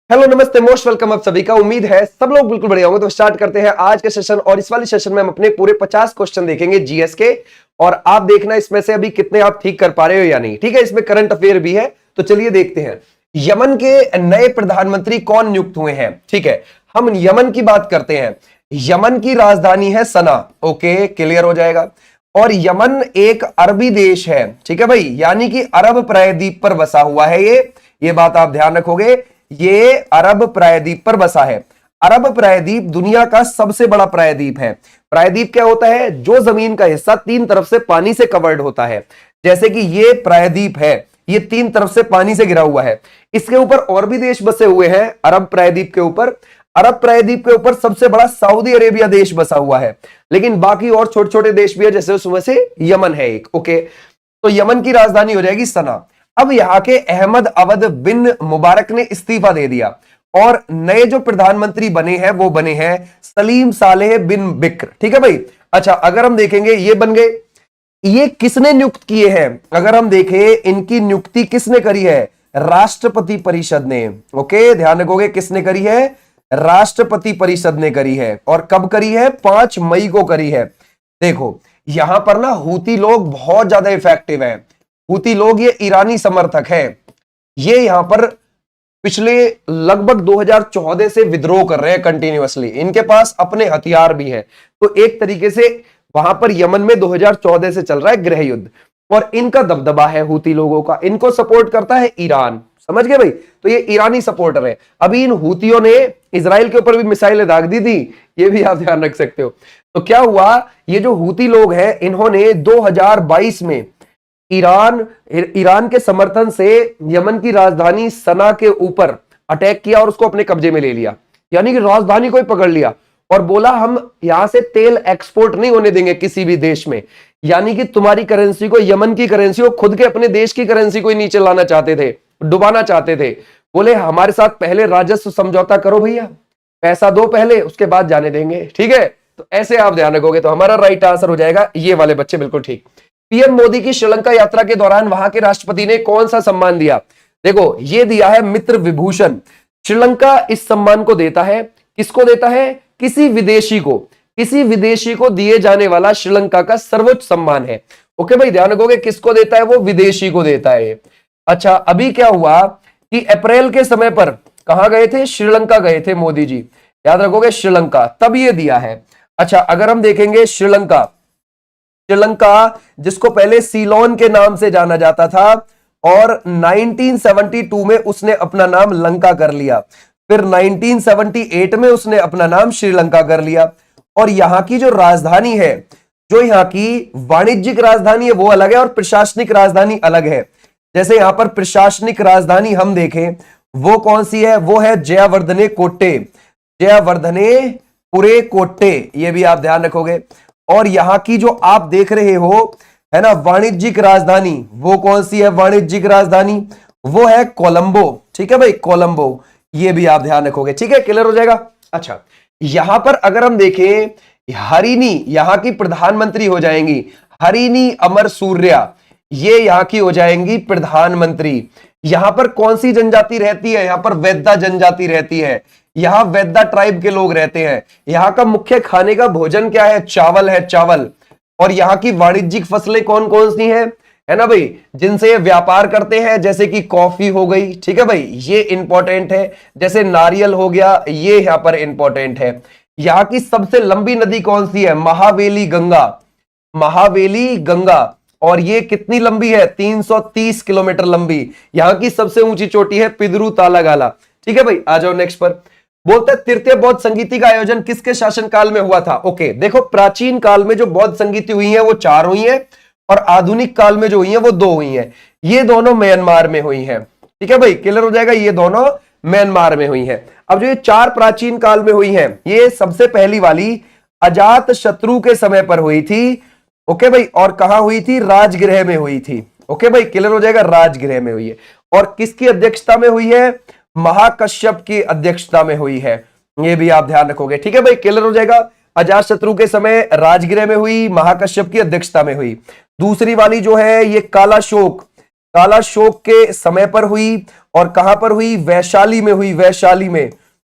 Hello नमस्ते most welcome आप सभी का। उम्मीद है सब लोग बिल्कुल बढ़िया होंगे। तो स्टार्ट करते हैं आज के सेशन। और इस वाले सेशन में हम अपने पूरे 50 क्वेश्चन देखेंगे जीएस के, और आप देखना इसमें से अभी कितने आप ठीक कर पा रहे हो या नहीं। ठीक है, इसमें करंट अफेयर भी है, तो चलिए देखते हैं। यमन के नए प्रधानमंत्री कौन नियुक्त हुए हैं? ठीक है, हम यमन की बात करते हैं। यमन की राजधानी है सना। ओके, क्लियर हो जाएगा। और यमन एक अरबी देश है, ठीक है भाई, यानी कि अरब प्रायद्वीप पर बसा हुआ है। ये बात आप ध्यान रखोगे, ये अरब प्रायद्वीप पर बसा है। अरब प्रायद्वीप दुनिया का सबसे बड़ा प्रायद्वीप है। प्रायद्वीप क्या होता है? जो जमीन का हिस्सा तीन तरफ से पानी से कवर्ड होता है। जैसे कि ये प्रायद्वीप है, ये तीन तरफ से पानी से घिरा हुआ है। इसके ऊपर और भी देश बसे हुए हैं अरब प्रायद्वीप के ऊपर। अरब प्रायद्वीप के ऊपर सबसे बड़ा सऊदी अरेबिया देश बसा हुआ है, लेकिन बाकी और छोटे छोटे देश भी है, जैसे उसमें से यमन है एक। ओके, तो यमन की राजधानी हो जाएगी सना। अब यहां के अहमद अवद बिन मुबारक ने इस्तीफा दे दिया, और नए जो प्रधानमंत्री बने हैं वो बने हैं सलीम सालेह बिन बिक्र। ठीक है भाई। अच्छा, अगर हम देखेंगे ये बन गए। ये किसने नियुक्त किए हैं? अगर हम देखें इनकी नियुक्ति किसने करी है? राष्ट्रपति परिषद ने। ओके, ध्यान रखोगे, किसने करी है? राष्ट्रपति परिषद ने करी है। और कब करी है? 5 मई को करी है। देखो यहां पर ना हूती लोग बहुत ज्यादा इफेक्टिव हैं। हूती लोग ये ईरानी समर्थक है। ये यहां पर पिछले लगभग 2014 से विद्रोह कर रहे हैं कंटिन्यूअसली। इनके पास अपने हथियार भी है। तो एक तरीके से वहां पर यमन में 2014 से चल रहा है गृह युद्ध, और इनका दबदबा है हूती लोगों का। इनको सपोर्ट करता है ईरान। समझ गए भाई? तो ये ईरानी सपोर्टर है। अभी इन हूतियों ने इजराइल के ऊपर भी मिसाइलें दाग दी थी, ये भी आप ध्यान रख सकते हो। तो क्या हुआ, ये जो हूती लोग हैं इन्होंने 2022 में ईरान के समर्थन से यमन की राजधानी सना के ऊपर अटैक किया और उसको अपने कब्जे में ले लिया। यानी कि राजधानी को ही पकड़ लिया और बोला हम यहां से तेल एक्सपोर्ट नहीं होने देंगे किसी भी देश में। यानी कि तुम्हारी करेंसी को, यमन की करेंसी को, खुद के अपने देश की करेंसी को ही नीचे लाना चाहते थे, डुबाना चाहते थे। बोले हमारे साथ पहले राजस्व समझौता करो भैया, पैसा दो पहले, उसके बाद जाने देंगे। ठीक है, तो ऐसे आप ध्यान रखोगे तो हमारा राइट आंसर हो जाएगा ये वाले बच्चे, बिल्कुल ठीक। पीएम मोदी की श्रीलंका यात्रा के दौरान वहां के राष्ट्रपति ने कौन सा सम्मान दिया? देखो ये दिया है मित्र विभूषण। श्रीलंका इस सम्मान को देता है। किसको देता है? किसी विदेशी को। किसी विदेशी को दिए जाने वाला श्रीलंका का सर्वोच्च सम्मान है। ओके भाई, ध्यान रखोगे, किसको देता है? वो विदेशी को देता है। अच्छा, अभी क्या हुआ कि अप्रैल के समय पर कहां गए थे? श्रीलंका गए थे मोदी जी। याद रखोगे श्रीलंका, तब ये दिया है। अच्छा, अगर हम देखेंगे श्रीलंका जिसको पहले सीलोन के नाम से जाना जाता था, और 1972 में उसने अपना नाम लंका कर लिया। फिर 1978 में उसने अपना नाम श्रीलंका कर लिया। और यहां की जो राजधानी है, जो यहां की वाणिज्यिक राजधानी है वो अलग है और प्रशासनिक राजधानी अलग है। जैसे यहां पर प्रशासनिक राजधानी हम देखें वो कौन सी है? वो है जयवर्धने कोट्टे, जयवर्धनेपुरे कोट्टे, ये भी आप ध्यान रखोगे। और यहां की जो आप देख रहे हो है ना वाणिज्यिक राजधानी, वो कौन सी है? वाणिज्यिक राजधानी वो है कोलंबो। ठीक है भाई, कोलंबो, ये भी आप ध्यान रखोगे। ठीक है, क्लियर हो जाएगा। अच्छा, यहां पर अगर हम देखें हरिनी यहां की प्रधानमंत्री हो जाएंगी, हरिनी अमर सूर्या, ये यहां की हो जाएंगी प्रधानमंत्री। यहां पर कौन सी जनजाति रहती है? यहां पर वेद्दा जनजाति रहती है। यहां वेद्दा ट्राइब के लोग रहते हैं। यहां का मुख्य खाने का भोजन क्या है? चावल है, चावल। और यहां की वाणिज्यिक फसलें कौन कौन सी हैं? है ना भाई, जिनसे ये व्यापार करते हैं, जैसे कि कॉफी हो गई। ठीक है भाई, ये इंपॉर्टेंट है। जैसे नारियल हो गया, ये यहां पर इंपॉर्टेंट है। यहां की सबसे लंबी नदी कौन सी है? महावेली गंगा, महावेली गंगा। और ये कितनी लंबी है? 330 किलोमीटर लंबी। यहां की सबसे ऊंची चोटी है पिदरू तालागाला। ठीक है भाई, आ जाओ नेक्स्ट पर। बोलते हैं तृतीय बौद्ध संगीति का आयोजन किसके शासनकाल में हुआ था? ओके, देखो प्राचीन काल में जो बौद्ध संगीति हुई है वो 4 हुई है, और आधुनिक काल में जो हुई है वो 2 हुई है। ये दोनों म्यांमार में हुई है। ठीक है भाई, क्लियर हो जाएगा, ये दोनों म्यांमार में हुई है। अब जो ये 4 प्राचीन काल में हुई है, ये सबसे पहली वाली अजात शत्रु के समय पर हुई थी। ओके भाई, और कहां हुई थी? राजगृह में हुई थी। ओके भाई, क्लियर हो जाएगा, राजगृह में हुई है। और किसकी अध्यक्षता में हुई है? महाकश्यप की अध्यक्षता में हुई है। ये भी आप ध्यान रखोगे। ठीक है भाई, क्लियर हो जाएगा। अजातशत्रु के समय राजगृह में हुई, महाकश्यप की अध्यक्षता में हुई। दूसरी वाली जो है ये कालाशोक, कालाशोक के समय पर हुई और कहां पर हुई, वैशाली में हुई, वैशाली में।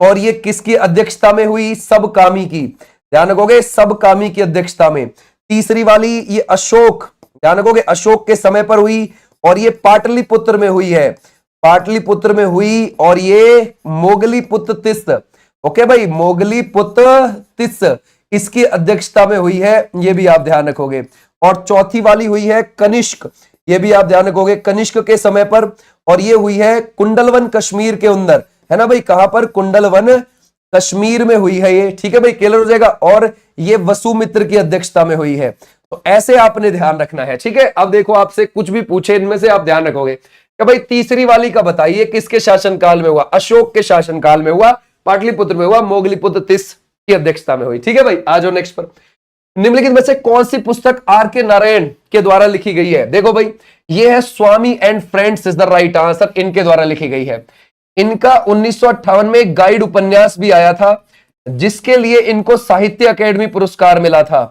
और ये किसकी अध्यक्षता में हुई, सबकामी की, ध्यान रखोगे, सबकामी की अध्यक्षता में। तीसरी वाली ये अशोक, ध्यान रखोगे, अशोक के समय पर हुई और ये पाटलिपुत्र में हुई है, पाटलिपुत्र में हुई और ये मोगलीपुत्र तिस्त, ओके भाई, मोगलीपुत्र तिस्त इसकी अध्यक्षता में हुई है, ये भी आप ध्यान रखोगे। और चौथी वाली हुई है कनिष्क, ये भी आप ध्यान रखोगे, कनिष्क के समय पर, और ये हुई है कुंडलवन कश्मीर के अंदर, है ना भाई, कहां पर, कुंडलवन कश्मीर में हुई है ये, ठीक है भाई, क्लियर हो जाएगा। और ये वसुमित्र की अध्यक्षता में हुई है। तो ऐसे आपने ध्यान रखना है, ठीक है। अब देखो आपसे कुछ भी पूछे इनमें से आप ध्यान रखोगे कि भाई तीसरी वाली का बताइए किसके शासनकाल में हुआ, अशोक के शासनकाल में हुआ, पाटलिपुत्र में हुआ, मोगलीपुत्र तिस की अध्यक्षता में हुई, ठीक है भाई। आ जाओ नेक्स्ट पर। निम्नलिखित में से कौन सी पुस्तक आर के नारायण के द्वारा लिखी गई है, देखो भाई ये है Swami and friends is the right answer, इनके द्वारा लिखी गई है। इनका 1958 में एक गाइड उपन्यास भी आया था जिसके लिए इनको साहित्य अकेडमी पुरस्कार मिला था,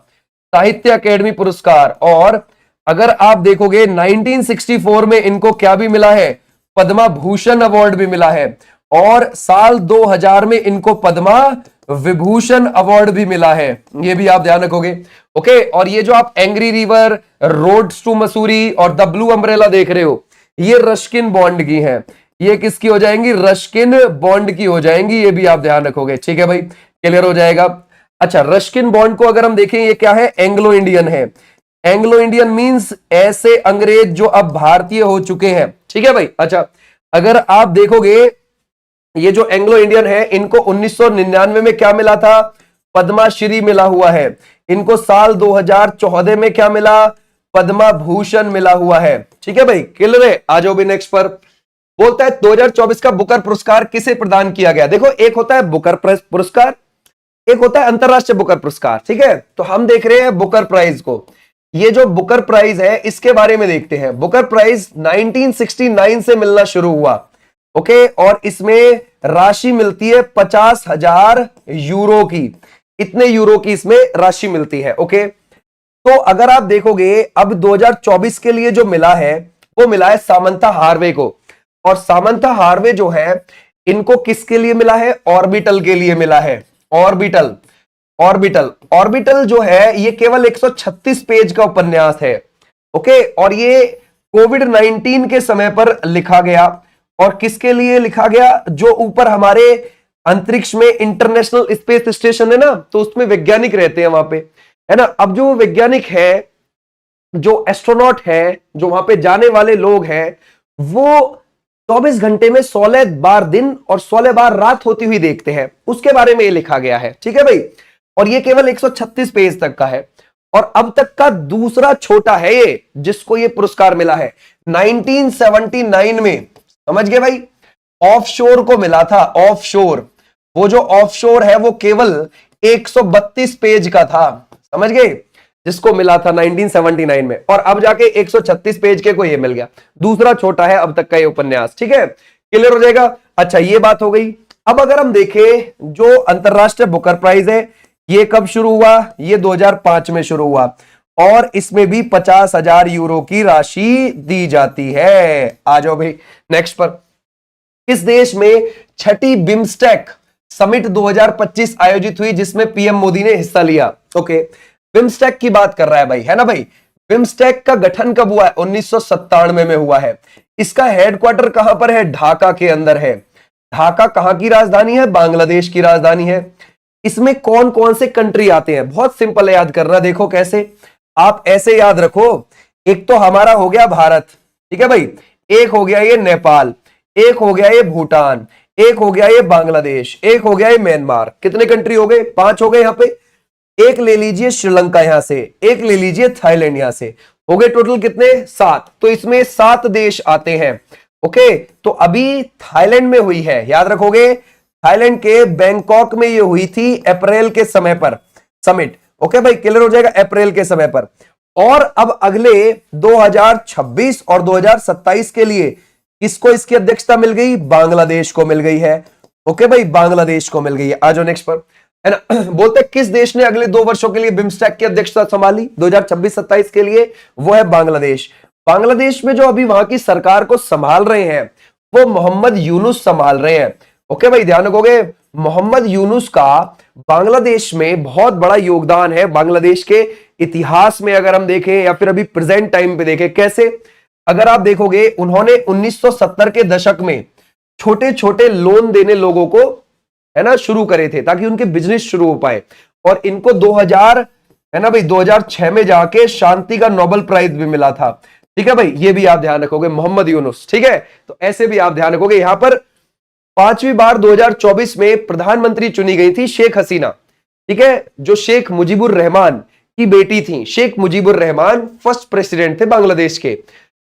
साहित्य अकेडमी पुरस्कार। और अगर आप देखोगे 1964 में इनको क्या भी मिला है, पद्मा भूषण अवार्ड भी मिला है। और साल 2000 में इनको पद्मा विभूषण अवार्ड भी मिला है, ये भी आप ध्यान रखोगे, ओके। और ये जो आप angry river, roads to Mussoorie और द ब्लू अम्ब्रेला देख रहे हो, ये रस्किन बॉन्ड की हैं, ये किसकी हो जाएंगी, रस्किन बॉन्ड की हो जाएंगी, ये भी आप ध्यान रखोगे, ठीक है भाई, क्लियर हो जाएगा। अच्छा, रस्किन बॉन्ड को अगर हम देखें, ये क्या है, एंग्लो इंडियन है। एंग्लो इंडियन मींस ऐसे अंग्रेज जो अब भारतीय हो चुके हैं, ठीक है भाई। अच्छा, अगर आप देखोगे ये जो एंग्लो इंडियन है, इनको 1999 में क्या मिला था, पद्माश्री मिला हुआ है। इनको साल 2014 में क्या मिला, पद्मा भूषण मिला हुआ है, ठीक है भाई, क्लियर है। आ जाओ भी नेक्स्ट पर। बोलता है 2024 का बुकर पुरस्कार किसे प्रदान किया गया। देखो एक होता है बुकर पुरस्कार, एक होता है अंतरराष्ट्रीय बुकर पुरस्कार, ठीक है। तो हम देख रहे हैं बुकर प्राइज को। ये जो बुकर प्राइज है इसके बारे में देखते हैं। बुकर प्राइज 1969 से मिलना शुरू हुआ, ओके। और इसमें राशि मिलती है 50,000 यूरो की, इतने यूरो की इसमें राशि मिलती है, ओके। तो अगर आप देखोगे अब 2024 के लिए जो मिला है वो मिला है सामंथा हार्वे को। और सामंथा हार्वे जो है इनको किसके लिए मिला है, ऑर्बिटल के लिए मिला है, ऑर्बिटल। ऑर्बिटल, ऑर्बिटल जो है ये केवल 136 पेज का उपन्यास है, ओके। और ये कोविड-19 के समय पर लिखा गया। और किसके लिए लिखा गया, जो ऊपर हमारे अंतरिक्ष में इंटरनेशनल स्पेस स्टेशन है ना, तो उसमें वैज्ञानिक रहते हैं वहां पे, है ना। अब जो वैज्ञानिक है, जो एस्ट्रोनॉट है, जो वहां पे जाने वाले लोग हैं, वो 24 घंटे में 16 बार दिन और 16 बार रात होती हुई देखते हैं, उसके बारे में ये लिखा गया है, ठीक है भाई। और ये केवल 136 पेज तक का है। और अब तक का दूसरा छोटा है ये जिसको ये पुरस्कार मिला है। 1979 में, समझ गए भाई, ऑफशोर को मिला था, ऑफशोर। वो जो ऑफशोर है वो केवल 132 पेज का था, समझ गए, जिसको मिला था 1979 में। और अब जाके 136 पेज के को ये मिल गया, दूसरा छोटा है अब तक का ये उपन्यास, ठीक है, क्लियर हो जाएगा। अच्छा, ये बात हो गई। अब अगर हम देखें जो अंतरराष्ट्रीय बुकर प्राइज है ये कब शुरू हुआ, ये 2005 में शुरू हुआ। और इसमें भी 50,000 यूरो की राशि दी जाती है। आ जाओ भाई नेक्स्ट पर। किस देश में छठी बिम्स्टेक समिट 2025 आयोजित हुई जिसमें पीएम मोदी ने हिस्सा लिया, ओके। बिम्स्टेक की बात कर रहा है भाई, है ना भाई। बिम्स्टेक का गठन कब हुआ है, 1997 में हुआ है। इसका हेडक्वार्टर कहां पर है, ढाका के अंदर है। ढाका कहां की राजधानी है, बांग्लादेश की राजधानी है। इसमें कौन कौन से कंट्री आते हैं, बहुत सिंपल है याद करना। देखो कैसे, आप ऐसे याद रखो, एक तो हमारा हो गया भारत, ठीक है भाई, एक हो गया ये नेपाल, एक हो गया ये भूटान, एक हो गया ये बांग्लादेश, एक हो गया ये म्यांमार। कितने कंट्री हो गए, 5 हो गए यहाँ पे। एक ले लीजिए श्रीलंका यहां से, एक ले लीजिए थाईलैंड यहां से, हो गए टोटल कितने, 7। तो इसमें 7 देश आते हैं, ओके। तो अभी थाईलैंड में हुई है, याद रखोगे, थाईलैंड के बैंकॉक में ये हुई थी अप्रैल के समय पर समिट, ओके भाई, क्लियर हो जाएगा, अप्रैल के समय पर। और अब अगले 2026 और 2027 के लिए किसको इसकी अध्यक्षता मिल गई, बांग्लादेश को मिल गई है, ओके भाई, बांग्लादेश को मिल गई है। आ जाओ नेक्स्ट पर, है ना। बोलते हैं किस देश ने अगले 2 वर्षों के लिए बिम्स्टेक की अध्यक्षता संभाली 2026-27 के लिए, वो है बांग्लादेश। बांग्लादेश में जो अभी वहां की सरकार को संभाल रहे हैं वो मोहम्मद यूनुस संभाल रहे हैं। ओके भाई, ध्यान रखोगे, मोहम्मद यूनुस का बांग्लादेश में बहुत बड़ा योगदान है। बांग्लादेश के इतिहास में अगर हम देखें या फिर अभी प्रेजेंट टाइम पे देखें, कैसे, अगर आप देखोगे उन्होंने 1970 के दशक में छोटे छोटे लोन देने लोगों को, है ना, शुरू करे थे ताकि उनके बिजनेस शुरू हो पाए। और इनको 2000, है ना भाई, 2006 में जाके शांति का नोबेल प्राइज भी मिला था। ठीक है भाई, ये भी आप ध्यान रखोगे, मोहम्मद यूनुस। ठीक है, तो ऐसे भी आप ध्यान रखोगे। यहां पर 5वीं बार 2024 में प्रधानमंत्री चुनी गई थी शेख हसीना। ठीक है, जो शेख मुजीबुर रहमान की बेटी थी। शेख मुजीबुर रहमान फर्स्ट प्रेसिडेंट थे बांग्लादेश के।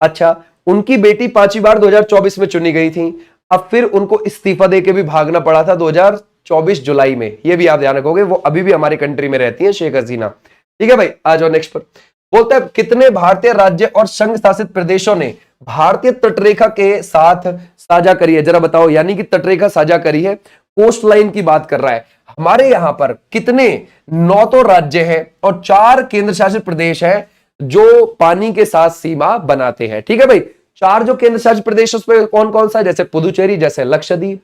अच्छा, उनकी बेटी 5वीं बार 2024 में चुनी गई थी। अब फिर उनको इस्तीफा देके भी भागना पड़ा था 2024 जुलाई में। ये भी आप ध्यान रखोगे, वो अभी भी हमारी कंट्री में रहती है शेख हसीना। ठीक है भाई, आ जाओ नेक्स्ट पर। बोलता है कितने भारतीय राज्य और संघ शासित प्रदेशों ने भारतीय तटरेखा के साथ साझा करी है, जरा बताओ। यानी कि तटरेखा साझा करी है, कोस्ट लाइन की बात कर रहा है। हमारे यहां पर कितने, 9 तो राज्य हैं और 4 केंद्र शासित प्रदेश हैं जो पानी के साथ सीमा बनाते हैं। ठीक है भाई, 4 जो केंद्र शासित प्रदेश उसमें कौन कौन सा है, जैसे पुदुचेरी, जैसे लक्षद्वीप,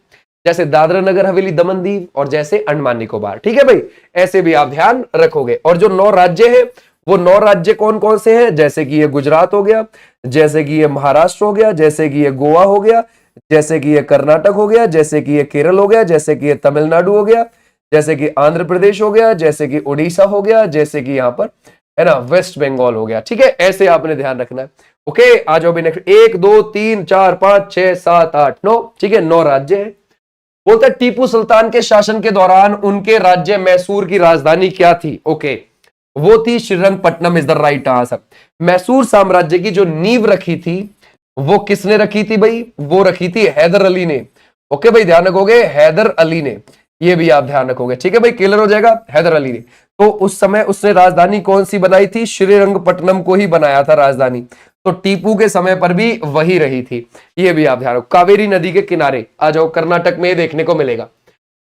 जैसे दादरा नगर हवेली दमन दीव और जैसे अंडमान निकोबार। ठीक है भाई, ऐसे भी आप ध्यान रखोगे। और जो 9 राज्य हैं वो 9 राज्य कौन कौन से हैं, जैसे कि ये गुजरात हो गया, जैसे कि ये महाराष्ट्र हो गया, जैसे कि ये गोवा हो गया, जैसे कि ये कर्नाटक हो गया, जैसे कि ये केरल हो गया, जैसे कि ये तमिलनाडु हो गया, जैसे कि आंध्र प्रदेश हो गया, जैसे कि उड़ीसा हो गया, जैसे कि यहां पर, है ना, वेस्ट बंगाल हो गया। ठीक है, ऐसे आपने ध्यान रखना है। ओके, आ जाओ भी नेक्स्ट। 1 2 3 4 5 6 7 8 9। ठीक है, 9 राज्य है। बोलता है टीपू सुल्तान के शासन के दौरान उनके राज्य मैसूर की राजधानी क्या थी। ओके, वो थी Srirangapatnam is the right answer. Mysore साम्राज्य की जो नींव रखी थी वो किसने रखी थी भाई, वो रखी थी हैदर अली ने। ओके भाई, ध्यान रखोगे, हैदर अली ने। ये भी आप ध्यान रखोगे। ठीक है भाई, क्लियर हो जाएगा, हैदर अली ने। तो उस समय उसने राजधानी कौन सी बनाई थी, श्रीरंगपट्टनम को ही बनाया था राजधानी। तो टीपू के समय पर भी वही रही थी। ये भी आप ध्यान रखो, कावेरी नदी के किनारे। आ जाओ, कर्नाटक में देखने को मिलेगा।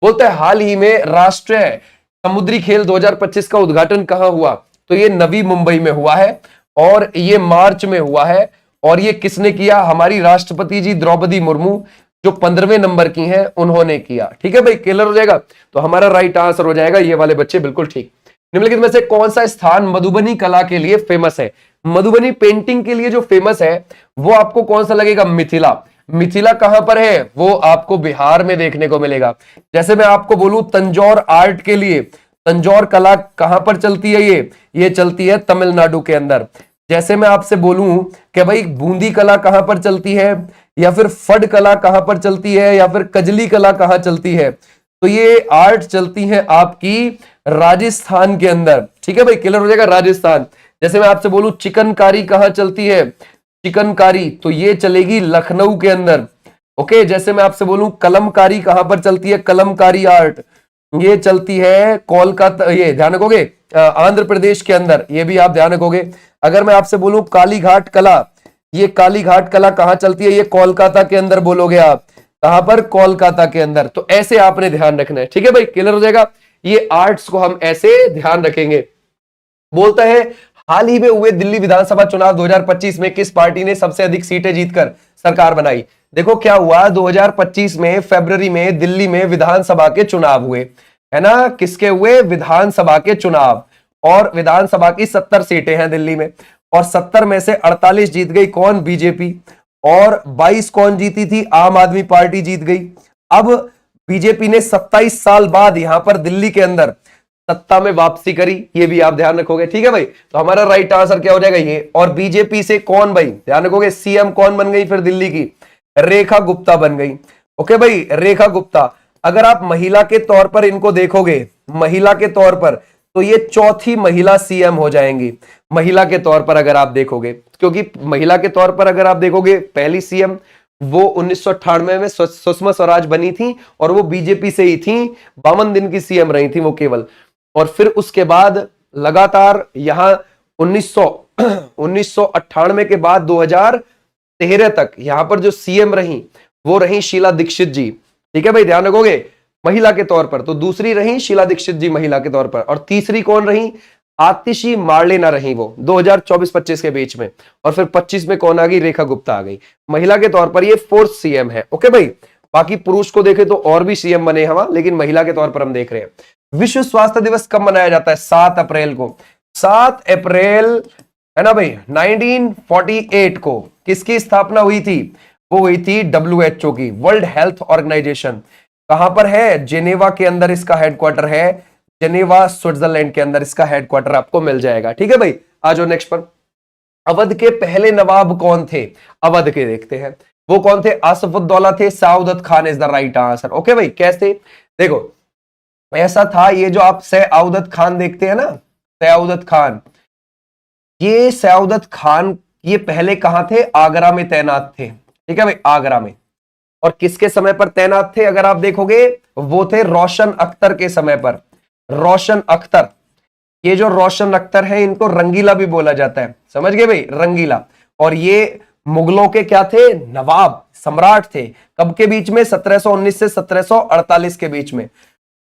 बोलता है हाल ही में राष्ट्रीय समुद्री खेल 2025 का उद्घाटन कहां हुआ, तो ये नवी मुंबई में हुआ है और ये मार्च में हुआ है। और ये किसने किया, हमारी राष्ट्रपति जी द्रौपदी मुर्मू जो 15वें नंबर की हैं उन्होंने किया। ठीक है भाई, क्लियर हो जाएगा। तो हमारा राइट आंसर हो जाएगा ये वाले बच्चे, बिल्कुल ठीक। निम्नलिखित में से कौन सा स्थान मधुबनी कला के लिए फेमस है, मधुबनी पेंटिंग के लिए जो फेमस है वो आपको कौन सा लगेगा, मिथिला। मिथिला कहां पर है, वो आपको बिहार में देखने को मिलेगा। जैसे मैं आपको बोलूं तंजौर आर्ट के लिए, तंजौर कला कहां पर चलती है, ये चलती है तमिलनाडु के अंदर। जैसे मैं आपसे बोलूं कि भाई बूंदी कला कहां पर चलती है, या फिर फड कला कहां पर चलती है, या फिर कजली कला कहां चलती है, तो ये आर्ट चलती है आपकी राजस्थान के अंदर। ठीक है भाई, क्लियर हो जाएगा, राजस्थान। जैसे मैं आपसे बोलूं चिकनकारी कहां चलती है, चिकनकारी तो ये चलेगी लखनऊ के अंदर। ओके, जैसे मैं आपसे बोलूं कलमकारी कहां पर चलती है, कलमकारी आर्ट ये चलती है कोलकाता, ये ध्यान रखोगे, आंध्र प्रदेश के अंदर। ये भी आप ध्यान रखोगे। अगर मैं आपसे बोलूं काली घाट कला, ये काली घाट कला कहां चलती है, ये कोलकाता के अंदर बोलोगे आप। कहां पर, कोलकाता के अंदर। तो ऐसे आपने ध्यान रखना है। ठीक है भाई, क्लियर हो जाएगा। ये आर्ट्स को हम ऐसे ध्यान रखेंगे। बोलता है हाल ही में हुए दिल्ली विधानसभा चुनाव 2025 में किस पार्टी ने सबसे अधिक सीटें जीतकर सरकार बनाई। देखो क्या हुआ, 2025 में फरवरी में दिल्ली में विधानसभा के चुनाव हुए, है ना, किसके हुए, विधानसभा के चुनाव। और विधानसभा की 70 सीटें हैं दिल्ली में, और 70 में से 48 जीत गई कौन, बीजेपी। और 22 कौन जीती थी, आम आदमी पार्टी जीत गई। अब बीजेपी ने 27 साल बाद यहां पर दिल्ली के अंदर सत्ता में वापसी करी। ये भी आप ध्यान रखोगे। ठीक है भाई, तो हमारा राइट आंसर क्या हो जाएगा, ये। और बीजेपी से कौन भाई, ध्यान रखोगे, सीएम कौन बन गई फिर दिल्ली की, रेखा गुप्ता बन गई। ओके भाई, रेखा गुप्ता। अगर आप महिला के तौर पर इनको देखोगे, महिला के तौर पर, तो ये चौथी महिला सीएम हो जाएंगी, महिला के तौर पर अगर आप देखोगे। क्योंकि महिला के तौर पर अगर आप देखोगे, पहली सीएम वो 1998 में सुषमा स्वराज बनी थी और वो बीजेपी से ही थी, 52 दिन की सीएम रही थी वो केवल। और फिर उसके बाद लगातार यहां 1998 के बाद 2013 तक यहां पर जो सीएम रही वो रही शीला दीक्षित जी। ठीक है भाई, ध्यान रखोगे, महिला के तौर पर। तो दूसरी रही शीला दीक्षित जी महिला के तौर पर, और तीसरी कौन रही, आतिशी मारले ना रही वो 2024-25 के बीच में। और फिर 25 में कौन आ गई? रेखा गुप्ता आ गई। महिला के तौर पर ये 4th सीएम है। ओके भाई, बाकी पुरुष को देखे तो और भी सीएम बने हम, लेकिन महिला के तौर पर हम देख रहे हैं। विश्व स्वास्थ्य दिवस कब मनाया जाता है? 7 अप्रैल को। 7 अप्रैल है ना भाई 1948 को किसकी स्थापना हुई थी? वो हुई थी WHO की, वर्ल्ड हेल्थ ऑर्गेनाइजेशन। कहां पर है? जेनेवा के अंदर इसका हेडक्वार्टर है। जेनेवा स्विट्जरलैंड के अंदर इसका हेडक्वार्टर आपको मिल जाएगा। ठीक है भाई, आ जाओ नेक्स्ट पर। अवध के पहले नवाब कौन थे? अवध के देखते हैं, वो कौन थे? आसफुद्दौला थे। Saadat Khan is the right answer. Okay भाई, कैसे? देखो ऐसा था, ये जो आप सआउदत खान देखते हैं ना, सआउदत खान, ये सआउदत खान ये पहले कहां थे? आगरा में तैनात थे। ठीक है भाई, आगरा में। और किसके समय पर तैनात थे अगर आप देखोगे? वो थे रोशन अख्तर के समय पर। रोशन अख्तर, ये जो रोशन अख्तर है इनको रंगीला भी बोला जाता है, समझ गए भाई? रंगीला। और ये मुगलों के क्या थे? नवाब, सम्राट थे। कब के बीच में? 1719 से 1748 के बीच में।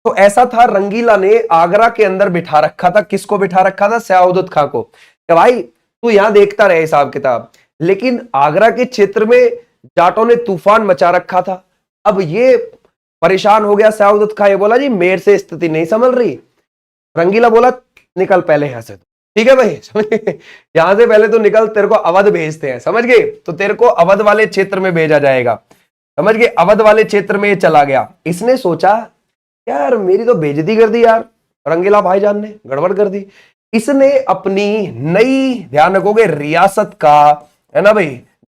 तो ऐसा था, रंगीला ने आगरा के अंदर बिठा रखा था। किसको बिठा रखा था? सआउदत खां को। कि भाई तू यहां देखता रहे हिसाब किताब, लेकिन आगरा के क्षेत्र में जाटों ने तूफान मचा रखा था। अब ये परेशान हो गया सआउदत खां, ये बोला जी मेरे से स्थिति नहीं संभल रही। रंगीला बोला निकल पहले यहां से। ठीक है भाई, समझ? यहां से पहले तो निकल, तेरे को अवध भेजते हैं, समझ गए? तो तेरे को अवध वाले क्षेत्र में भेजा जाएगा, समझ गए? अवध वाले क्षेत्र में चला गया। इसने सोचा यार मेरी तो बेइज्जती कर दी यार, रंगीला भाईजान ने गड़बड़ कर दी। इसने अपनी नई, ध्यान रखोगे, रियासत का, है ना भाई,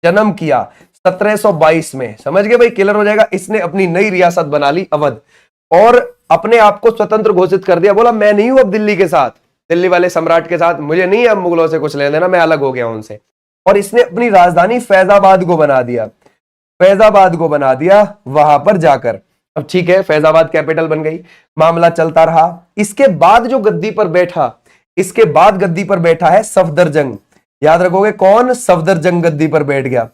जन्म किया 1722 में। समझ गए भाई? क्लियर हो जाएगा। इसने अपनी नई रियासत बना ली अवध, और अपने आप को स्वतंत्र घोषित कर दिया। बोला मैं नहीं हूं अब दिल्ली के साथ, दिल्ली वाले सम्राट के साथ, मुझे नहीं अब मुगलों से कुछ लेना देना, मैं अलग हो गया उनसे। और इसने अपनी राजधानी फैजाबाद को बना दिया, फैजाबाद को बना दिया वहां पर जाकर। अब ठीक है, फैजाबाद कैपिटल बन गई, मामला चलता रहा। इसके बाद जो गद्दी पर बैठा, इसके बाद गद्दी पर बैठा है सफदरजंग। याद रखोगे कौन? सफदरजंग गद्दी पर बैठ गया।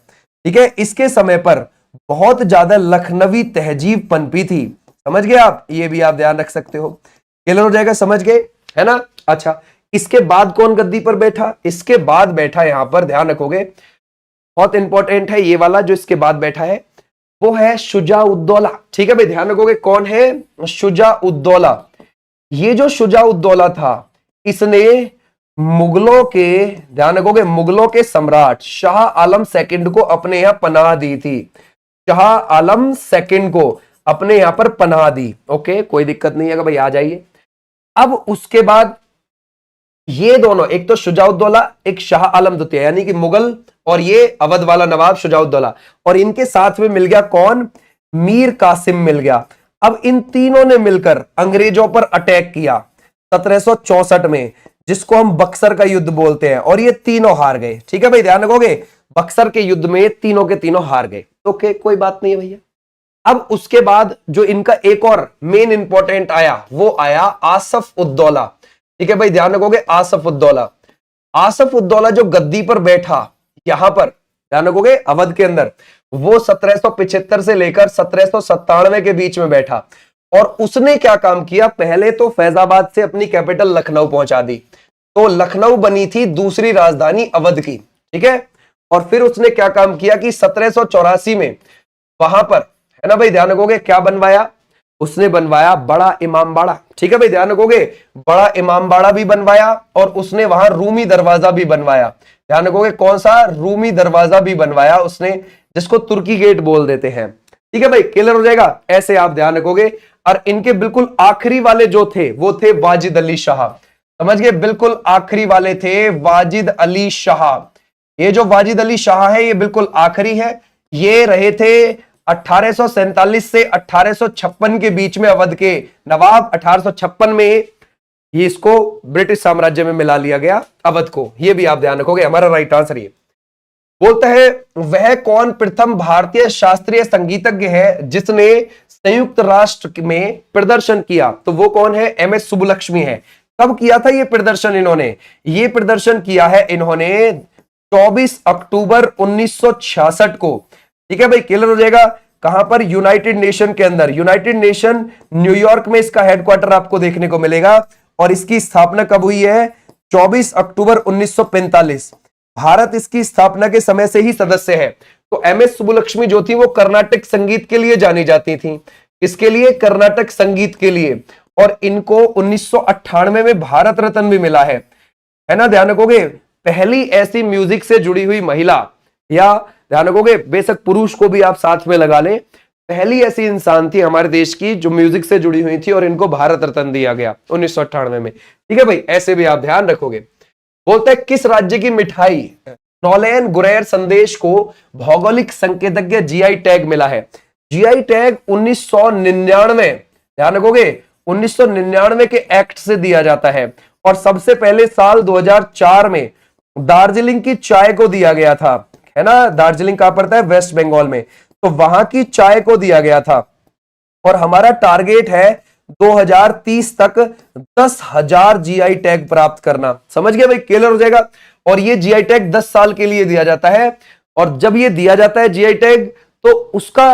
ठीक है, इसके समय पर बहुत ज्यादा लखनवी तहजीब पनपी थी, समझ गए आप? ये भी आप ध्यान रख सकते हो। क्लियर हो जाएगा, समझ गए, है ना? अच्छा, इसके बाद कौन गद्दी पर बैठा? इसके बाद बैठा यहां पर, ध्यान रखोगे, बहुत इंपॉर्टेंट है ये वाला जो इसके बाद बैठा है, वो है शुजाउद्दौला। ठीक है भाई, ध्यान रखोगे कौन है? शुजाउद्दौला। ये जो शुजाउद्दौला था, इसने मुगलों के, ध्यान रखोगे, मुगलों के सम्राट शाह आलम सेकंड को अपने यहां पनाह दी थी। शाह आलम सेकंड को अपने यहां पर पनाह दी। ओके, कोई दिक्कत नहीं है भाई, आ जाइए। अब उसके बाद ये दोनों, एक तो शुजाउद्दौला, एक शाह आलम द्वितीय, यानी कि मुगल, और ये अवध वाला नवाब शुजाउद्दौला, और इनके साथ में मिल गया कौन? मीर कासिम मिल गया। अब इन तीनों ने मिलकर अंग्रेजों पर अटैक किया 1764 में, जिसको हम बक्सर का युद्ध बोलते हैं, और ये तीनों हार गए। ठीक है भाई, ध्यान रखोगे, बक्सर के युद्ध में तीनों के तीनों हार गए। ओके, कोई बात नहीं है भैया। अब उसके बाद जो इनका एक और मेन इंपॉर्टेंट आया, वो आया आसफ उद्दौला। ठीक है भाई, ध्यान रखोगे, आसफ उद्दौला। आसफ उद्दौला जो गद्दी पर बैठा यहां पर, ध्यान रखोगे, अवध के अंदर, वो 1775 से लेकर 1797 के बीच में बैठा। और उसने क्या काम किया? पहले तो फैजाबाद से अपनी कैपिटल लखनऊ पहुंचा दी, तो लखनऊ बनी थी दूसरी राजधानी अवध की। ठीक है, और फिर उसने क्या काम किया कि 1784 में वहां पर, है ना भाई, ध्यान रखोगे, क्या बनवाया? उसने बनवाया बड़ा इमामबाड़ा। ठीक है भाई, ध्यान रखोगे, बड़ा इमामबाड़ा भी बनवाया, और उसने वहां रूमी दरवाजा भी बनवाया। ध्यान रखोगे, कौन सा? रूमी दरवाजा भी बनवाया उसने, जिसको तुर्की गेट बोल देते हैं। ठीक है भाई, क्लियर हो जाएगा, ऐसे आप ध्यान रखोगे। और इनके बिल्कुल आखिरी वाले जो थे, वो थे वाजिद अली शाह। समझ गए, बिल्कुल आखिरी वाले थे वाजिद अली शाह। ये जो वाजिद अली शाह है, ये बिल्कुल आखिरी है। ये रहे थे 1847 से 1856 के बीच में अवध के नवाब। 1856 में ये इसको ब्रिटिश साम्राज्य में मिला लिया गया, अवध को। ये भी आप ध्यान रखोगे, हमारा राइट आंसर ये। बोलता है वह कौन प्रथम भारतीय शास्त्रीय संगीतज्ञ है जिसने संयुक्त राष्ट्र में प्रदर्शन किया? तो वो कौन है? MS सुब्बुलक्ष्मी है। कब किया था ये प्रदर्शन इन्होंने? ये प्रदर्शन किया है इन्होंने 24 अक्टूबर 1966 को। ठीक है भाई, क्लियर हो जाएगा। कहां पर? यूनाइटेड नेशन के अंदर। यूनाइटेड नेशन न्यूयॉर्क में इसका हेडक्वार्टर आपको देखने को मिलेगा। और इसकी स्थापना कब हुई है? 24 अक्टूबर 1945। भारत इसकी स्थापना के समय से ही सदस्य है। तो एमएस सुब्बुलक्ष्मी जो थी वो कर्नाटक संगीत के लिए जानी जाती थी। इसके लिए कर्नाटक संगीत के लिए। और इनको 1998 में भारत रत्न भी मिला है ना, ध्यान रखोगे। पहली ऐसी म्यूजिक से जुड़ी हुई महिला, या ध्यान रखोगे बेशक पुरुष को भी आप साथ में लगा लें, पहली ऐसी इंसान थी हमारे देश की जो म्यूजिक से जुड़ी हुई थी और इनको भारत रत्न दिया गया 1998 में। ठीक है भाई, ऐसे भी आप ध्यान रखोगे। बोलते हैं किस राज्य की मिठाई नौलैन गुरैर संदेश को भौगोलिक संकेतज्ञ जीआई टैग मिला है? जीआई टैग 1999, ध्यान रखोगे 1999 के एक्ट से दिया जाता है। और सबसे पहले साल 2004 में दार्जिलिंग की चाय को दिया गया था, है ना। दार्जिलिंग कहां पड़ता है? वेस्ट बंगाल में। तो वहां की चाय को दिया गया था। और हमारा टारगेट है 2030 तक 10,000 जीआई टैग प्राप्त करना। समझ गए भाई, क्लियर हो जाएगा। और ये जीआई टैग 10 साल के लिए दिया जाता है। और जब ये दिया जाता है जीआई टैग, तो उसका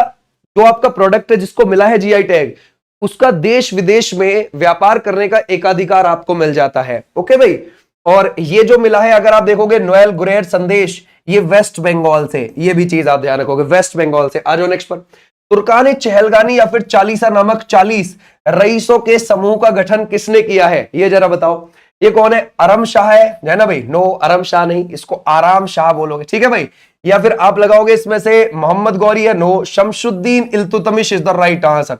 जो आपका प्रोडक्ट है जिसको मिला है जीआई टैग, उसका देश विदेश में व्यापार करने का एकाधिकार आपको मिल जाता है। ओके भाई। और ये जो मिला है, अगर आप देखोगे नोएल गुरैर संदेश, ये वेस्ट बंगाल से, ये भी चीज आप ध्यान रखोगे, वेस्ट बंगाल से। आ जाओ नेक्स्ट पर। तुर्कान चहलगानी या फिर चालीसा नामक 40 रईसों के समूह का गठन किसने किया है? ये जरा बताओ। ये कौन है? आराम शाह है ना भाई? नो, आराम शाह नहीं, इसको आराम शाह बोलोगे। ठीक है भाई। या फिर आप लगाओगे इसमें से मोहम्मद गौरी है? No, Shamsuddin Iltutmish is the right answer.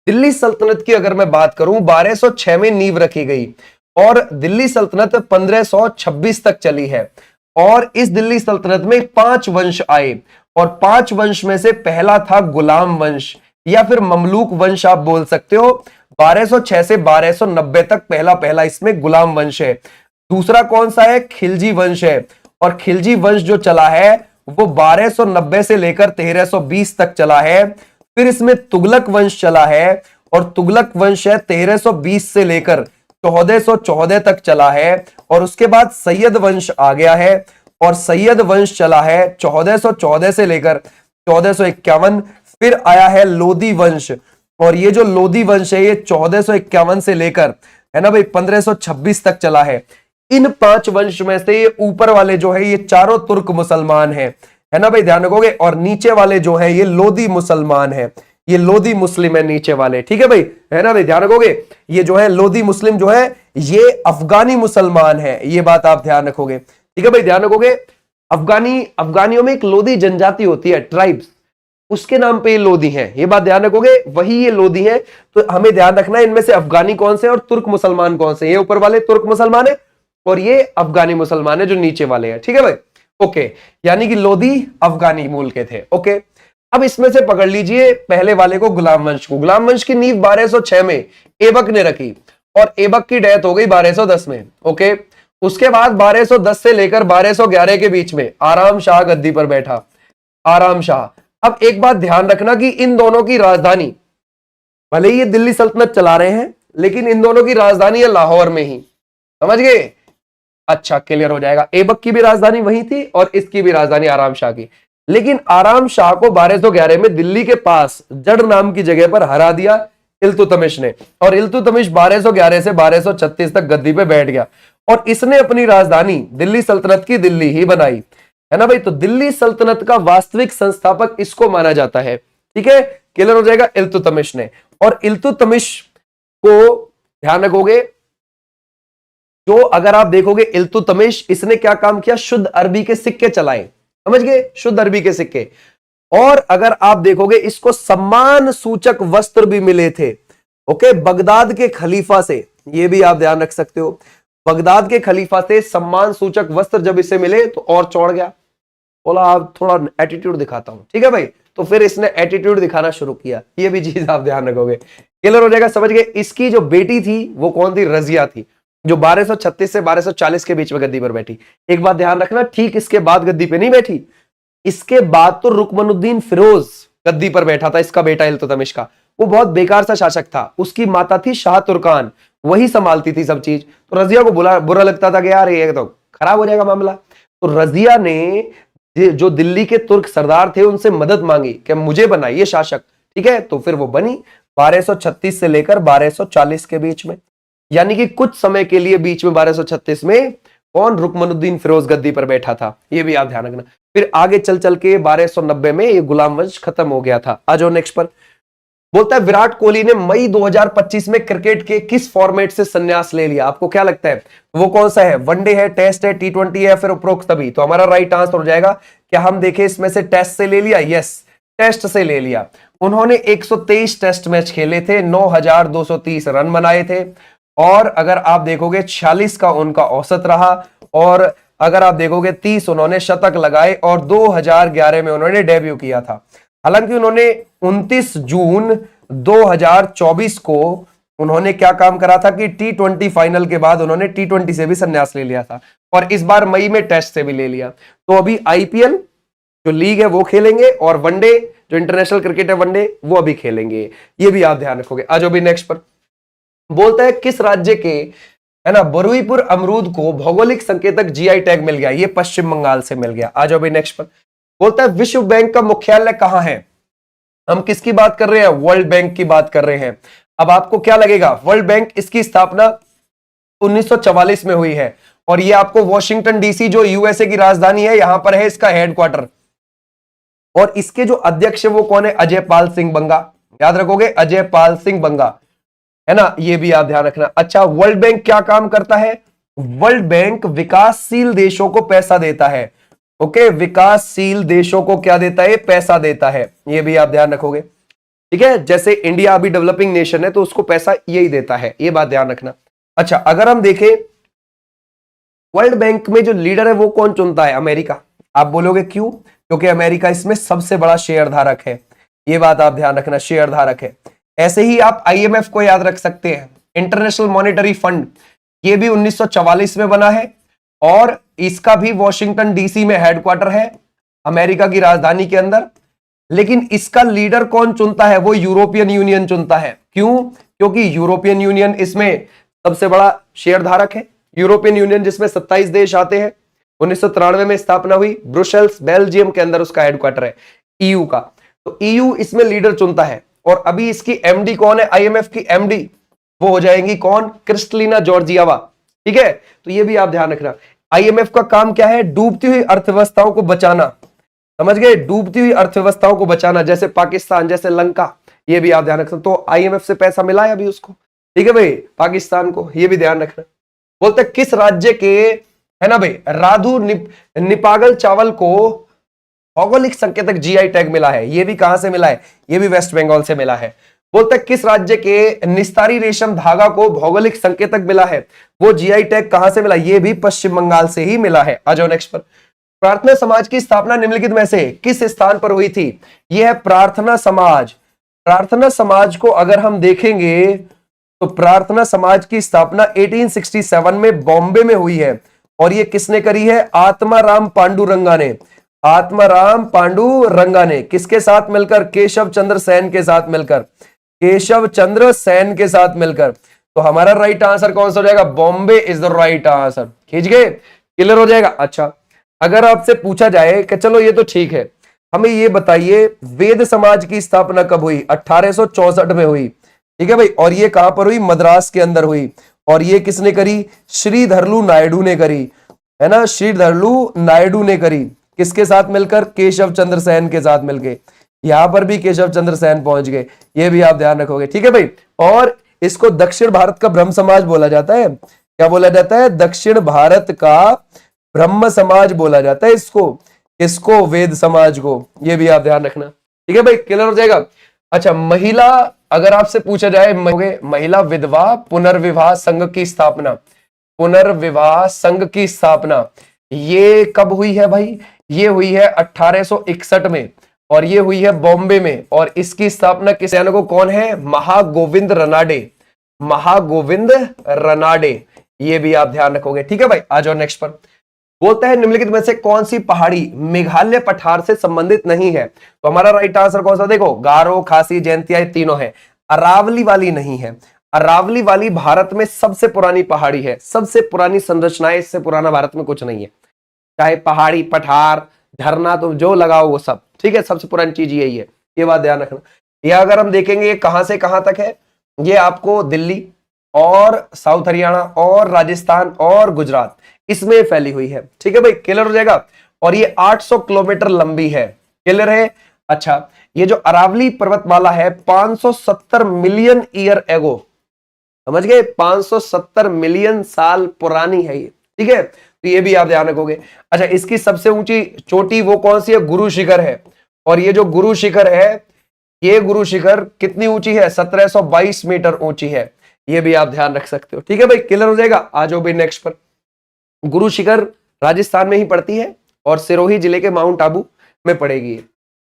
Delhi सल्तनत की अगर मैं बात करूं, 1206 में नींव रखी गई और दिल्ली सल्तनत 1526 तक चली है। और इस दिल्ली सल्तनत में 5 वंश आए और 5 वंश में से पहला था गुलाम वंश या फिर ममलूक वंश आप बोल सकते हो। 1206 से 1290 तक पहला इसमें गुलाम वंश है। दूसरा कौन सा है? खिलजी वंश है। और खिलजी वंश जो चला है वो 1290 से लेकर 1320 तक चला है। फिर इसमें तुगलक वंश चला है और तुगलक वंश है 1320 से लेकर 1414 तक चला है। और उसके बाद सैयद वंश आ गया है और सैयद वंश चला है 1414 से लेकर 1451। फिर आया है लोदी वंश और ये जो लोदी वंश है ये 1451 से लेकर, है ना भाई, 1526 तक चला है। इन 5 वंश में से ये ऊपर वाले जो है ये चारों तुर्क मुसलमान है ना भाई, ध्यान रखोगे। और नीचे वाले जो है ये लोदी मुसलमान है, ये लोदी मुस्लिम है नीचे वाले। ठीक है भाई, है ना भाई, ध्यान रखोगे। ये जो है लोदी मुस्लिम जो है ये अफगानी मुसलमान है, ये बात आप ध्यान रखोगे। ठीक है भाई, ध्यान रखोगे। अफगानियों में एक लोदी जनजाति होती है, ट्राइब्स, उसके नाम पे ये लोदी है, ये बात ध्यान रखोगे, वही ये लोदी है। तो हमें ध्यान रखना है इनमें से अफगानी कौन से और तुर्क मुसलमान कौन से। ये ऊपर वाले तुर्क मुसलमान है और ये अफगानी मुसलमान है जो नीचे वाले हैं। ठीक है भाई, ओके। यानी कि लोदी अफगानी मूल के थे। ओके। अब इसमें से पकड़ लीजिए पहले वाले को, गुलाम वंश को। गुलाम वंश की नींव 1206 में ऐबक ने रखी और ऐबक की डेथ हो गई 1210 में। ओके। उसके बाद 1210 से लेकर 1211 के बीच में आराम शाह गद्दी पर बैठा, आराम शाह। अब एक बात ध्यान रखना कि इन दोनों की राजधानी, भले ही ये दिल्ली सल्तनत चला रहे हैं लेकिन इन दोनों की राजधानी है लाहौर में ही। समझ गए? अच्छा, क्लियर हो जाएगा। ऐबक की भी राजधानी वही थी और इसकी भी राजधानी आराम शाह की। लेकिन आराम शाह को 1211 में दिल्ली के पास जड़ नाम की जगह पर हरा दिया इल्तुतमिश ने। और इल्तुतमिश 1211 से 1236 तक गद्दी पे बैठ गया और इसने अपनी राजधानी दिल्ली सल्तनत की दिल्ली ही बनाई, है ना भाई। तो दिल्ली सल्तनत का वास्तविक संस्थापक इसको माना जाता है। ठीक है, क्लियर हो जाएगा, इल्तुतमिश ने। और इल्तुतमिश को ध्यान रखोगे, जो अगर आप देखोगे इल्तुतमिश, इसने क्या काम किया? शुद्ध अरबी के सिक्के चलाए। समझ गए? शुद्ध अरबी के सिक्के। और अगर आप देखोगे इसको सम्मान सूचक वस्त्र भी मिले थे। ओके, बगदाद के खलीफा से, ये भी आप ध्यान रख सकते हो, बगदाद के खलीफा से सम्मान सूचक वस्त्र जब इसे मिले तो और चौड़ गया, बोला आप थोड़ा एटीट्यूड दिखाता हूं। ठीक है भाई, तो फिर इसने एटीट्यूड दिखाना शुरू किया। ये भी चीज आप ध्यान रखोगे, क्लियर हो जाएगा, समझ गए। इसकी जो बेटी थी वो कौन थी? रजिया थी, जो 1236 से 1240 के बीच में गद्दी पर बैठी। एक बात ध्यान रखना, ठीक इसके बाद गद्दी पे नहीं बैठी, इसके बाद तो रुकमनुद्दीन फिरोज गद्दी पर बैठा था, इसका बेटा इल्तुतमिश का। वो बहुत बेकार सा शासक था, उसकी माता थी शाह तुर्कान, वही संभालती थी सब चीज। तो रजिया को बुरा लगता था कि यार ये तो खराब हो जाएगा मामला। तो रजिया ने जो दिल्ली के तुर्क सरदार थे उनसे मदद मांगी कि मुझे बनाइए शासक। ठीक है, तो फिर वो बनी 1236 से लेकर 1240 के बीच में। यानी कि कुछ समय के लिए बीच में 1236 में कौन, रुकमनुद्दीन फिरोज गद्दी पर बैठा था, ये भी आप ध्यान रखना। फिर आगे चल चल के 1290 में ये गुलाम वंश खत्म हो गया था। आ जाओ नेक्स्ट पर। बोलता है विराट कोहली ने मई 2025 में क्रिकेट के किस फॉर्मेट से संन्यास ले लिया? आपको क्या लगता है वो कौन सा है? वनडे है, टेस्ट है, T20 है या फिर उपरोक्त सभी? तो हमारा राइट आंसर हो जाएगा, क्या हम देखें इसमें से टेस्ट से ले लिया? यस, टेस्ट से ले लिया। उन्होंने 123 टेस्ट मैच खेले थे, 9,230 रन बनाए थे, और अगर आप देखोगे 46 का उनका औसत रहा, और अगर आप देखोगे 30 उन्होंने शतक लगाए, और 2011 में उन्होंने डेब्यू किया था। हालांकि उन्होंने 29 जून 2024 को उन्होंने क्या काम करा था कि T20 फाइनल के बाद उन्होंने T20 से भी संन्यास ले लिया था, और इस बार मई में टेस्ट से भी ले लिया। तो अभी IPL जो लीग है वो खेलेंगे, और वनडे जो इंटरनेशनल क्रिकेट है वनडे वो अभी खेलेंगे, ये भी आप ध्यान रखोगे। आज अभी नेक्स्ट पर बोलता है किस राज्य के, है ना, बरुईपुर अमरूद को भौगोलिक संकेतक GI टैग मिल गया? ये पश्चिम बंगाल से मिल गया। आज अभी नेक्स्ट पर बोलता है विश्व बैंक का मुख्यालय कहां है? हम किसकी बात कर रहे हैं? वर्ल्ड बैंक की बात कर रहे हैं। अब आपको क्या लगेगा, वर्ल्ड बैंक, इसकी स्थापना 1944 में हुई है, और ये आपको वॉशिंगटन DC जो USA की राजधानी है यहां पर है इसका हेडक्वार्टर, और इसके जो अध्यक्ष है वो कौन है? अजय पाल सिंह बंगा। याद रखोगे, अजय पाल सिंह बंगा, है ना, ये भी आप ध्यान रखना। अच्छा, वर्ल्ड बैंक क्या काम करता है? वर्ल्ड बैंक विकासशील देशों को पैसा देता है। ओके, विकासशील देशों को क्या देता है? पैसा देता है, ये भी आप ध्यान रखोगे। ठीक है, जैसे इंडिया अभी डेवलपिंग नेशन है तो उसको पैसा यही देता है, ये बात ध्यान रखना। अच्छा, अगर हम देखें वर्ल्ड बैंक में जो लीडर है वो कौन चुनता है? अमेरिका। आप बोलोगे क्यों? क्योंकि अमेरिका इसमें सबसे बड़ा शेयर धारक है, ये बात आप ध्यान रखना, शेयर धारक है। ऐसे ही आप IMF को याद रख सकते हैं, इंटरनेशनल मॉनेटरी फंड, ये भी 1944 में बना है, और इसका भी वॉशिंगटन DC में हेडक्वार्टर है, अमेरिका की राजधानी के अंदर। लेकिन इसका लीडर कौन चुनता है? वो यूरोपियन यूनियन चुनता है। क्यों? क्योंकि यूरोपियन यूनियन इसमें सबसे बड़ा शेयर धारक है। यूरोपियन यूनियन जिसमें 27 देश आते हैं, 1993 में स्थापना हुई, ब्रुसेल्स बेल्जियम के अंदर उसका हेडक्वार्टर है, EU का। तो EU इसमें लीडर चुनता है, और अभी इसकी MD कौन है? IMF की MD वो हो जाएंगी कौन? क्रिस्टलिना जॉर्जियावा। ठीक है, तो ये भी आप ध्यान रखना। IMF का काम क्या है? डूबती हुई अर्थव्यवस्थाओं को बचाना, समझ गए, डूबती हुई अर्थव्यवस्थाओं को बचाना, जैसे पाकिस्तान, जैसे लंका, ये भी आप ध्यान रखना। तो IMF से पैसा मिला है अभी उसको, ठीक है भाई, पाकिस्तान को, ये भी ध्यान रखना। बोलते किस राज्य के, है ना भाई, राधु निपागल चावल को भौगोलिक संकेतक GI टैग मिला है? ये भी कहां से मिला है? ये भी वेस्ट बंगाल से मिला है। बोलते किस राज्य के निस्तारी रेशम धागा को भौगोलिक संकेतक मिला है? वो GI टैग कहां से मिला? ये भी पश्चिम बंगाल से ही मिला है। आ जाओ नेक्स्ट पर। प्रार्थना समाज की स्थापना निम्नलिखित में से किस स्थान पर हुई थी? यह है प्रार्थना समाज। प्रार्थना समाज को अगर हम देखेंगे तो प्रार्थना समाज की स्थापना 1867 में बॉम्बे में हुई है, और ये किसने करी है? आत्माराम पांडुरंगा ने। आत्माराम पांडुरंगा ने किसके साथ मिलकर? केशव चंद्र सेन के साथ मिलकर, केशव चंद्र सेन के साथ मिलकर। तो हमारा राइट आंसर कौन सा हो जाएगा? Bombay is the right answer. खींच गए, क्लियर हो जाएगा। अच्छा, अगर आपसे पूछा जाए कि चलो ये तो ठीक है, हमें ये बताइए वेद समाज की स्थापना कब हुई? 1864 में हुई, ठीक है भाई, और ये कहां पर हुई? मद्रास के अंदर हुई, और ये किसने करी? श्रीधरलू नायडू ने करी, है ना, श्रीधरलू नायडू ने करी। किसके साथ मिलकर? केशव चंद्र सेन के साथ मिलकर। यहां पर भी केशव चंद्र सेन पहुंच गए, ये भी आप ध्यान रखोगे, ठीक है भाई। और इसको दक्षिण भारत का ब्रह्म समाज बोला जाता है। क्या बोला जाता है? दक्षिण भारत का ब्रह्म समाज बोला जाता है इसको। किसको? वेद समाज को, ये भी आप ध्यान रखना, ठीक है भाई, क्लियर हो जाएगा। अच्छा, महिला, अगर आपसे पूछा जाए महिला विधवा पुनर्विवाह संघ की स्थापना, पुनर्विवाह संघ की स्थापना ये कब हुई है भाई? ये हुई है 1861 में, और ये हुई है बॉम्बे में, और इसकी स्थापना किस को कौन है? महागोविंद रनाडे। महागोविंद रनाडे, ये भी आप ध्यान रखोगे, ठीक है भाई। आ जाओ नेक्स्ट पर। बोलता है निम्नलिखित में से कौन सी पहाड़ी मेघालय पठार से संबंधित नहीं है? तो हमारा राइट आंसर कौन सा? देखो, गारो, खासी, जयंतिया, ये तीनों है। अरावली वाली नहीं है। अरावली वाली भारत में सबसे पुरानी पहाड़ी है, सबसे पुरानी संरचनाएं, इससे पुराना भारत में कुछ नहीं है। चाहे पहाड़ी, पठार, झरना, तो जो लगाओ वो सब, ठीक है, सबसे पुरानी चीज यही है, ये बात ध्यान रखना। यह अगर हम देखेंगे कहां से कहां तक है, ये आपको दिल्ली और साउथ हरियाणा और राजस्थान और गुजरात, इसमें फैली हुई है। ठीक है भाई, क्लियर हो जाएगा। और ये 800 किलोमीटर लंबी है, क्लियर है। अच्छा, ये जो अरावली पर्वतमाला है 570 मिलियन ईयर एगो, समझ गए, 570 मिलियन साल पुरानी है ये। ठीक है, तो ये भी आप ध्यान रखोगे। अच्छा, इसकी सबसे ऊंची चोटी वो कौन सी है? गुरु शिखर है। और ये जो गुरु शिखर है, ये गुरु शिखर कितनी ऊंची है? 1722 मीटर ऊंची है। ये भी आप ध्यान रख सकते हो। ठीक है भाई, क्लियर हो जाएगा। आ जाओ भाई नेक्स्ट पर। गुरु शिखर राजस्थान में ही पड़ती है और सिरोही जिले के माउंट आबू में पड़ेगी।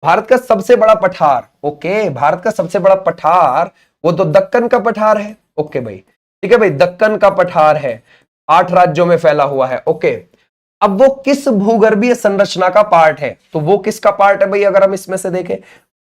भारत का सबसे बड़ा पठार, ओके, भारत का सबसे बड़ा पठार वो तो दक्कन का पठार है। ओके भाई, ठीक है भाई, दक्कन का पठार है, 8 राज्यों में फैला हुआ है। ओके, अब वो किस भूगर्भीय संरचना का पार्ट है? तो वो किसका पार्ट है भाई? अगर हम इसमें से देखें,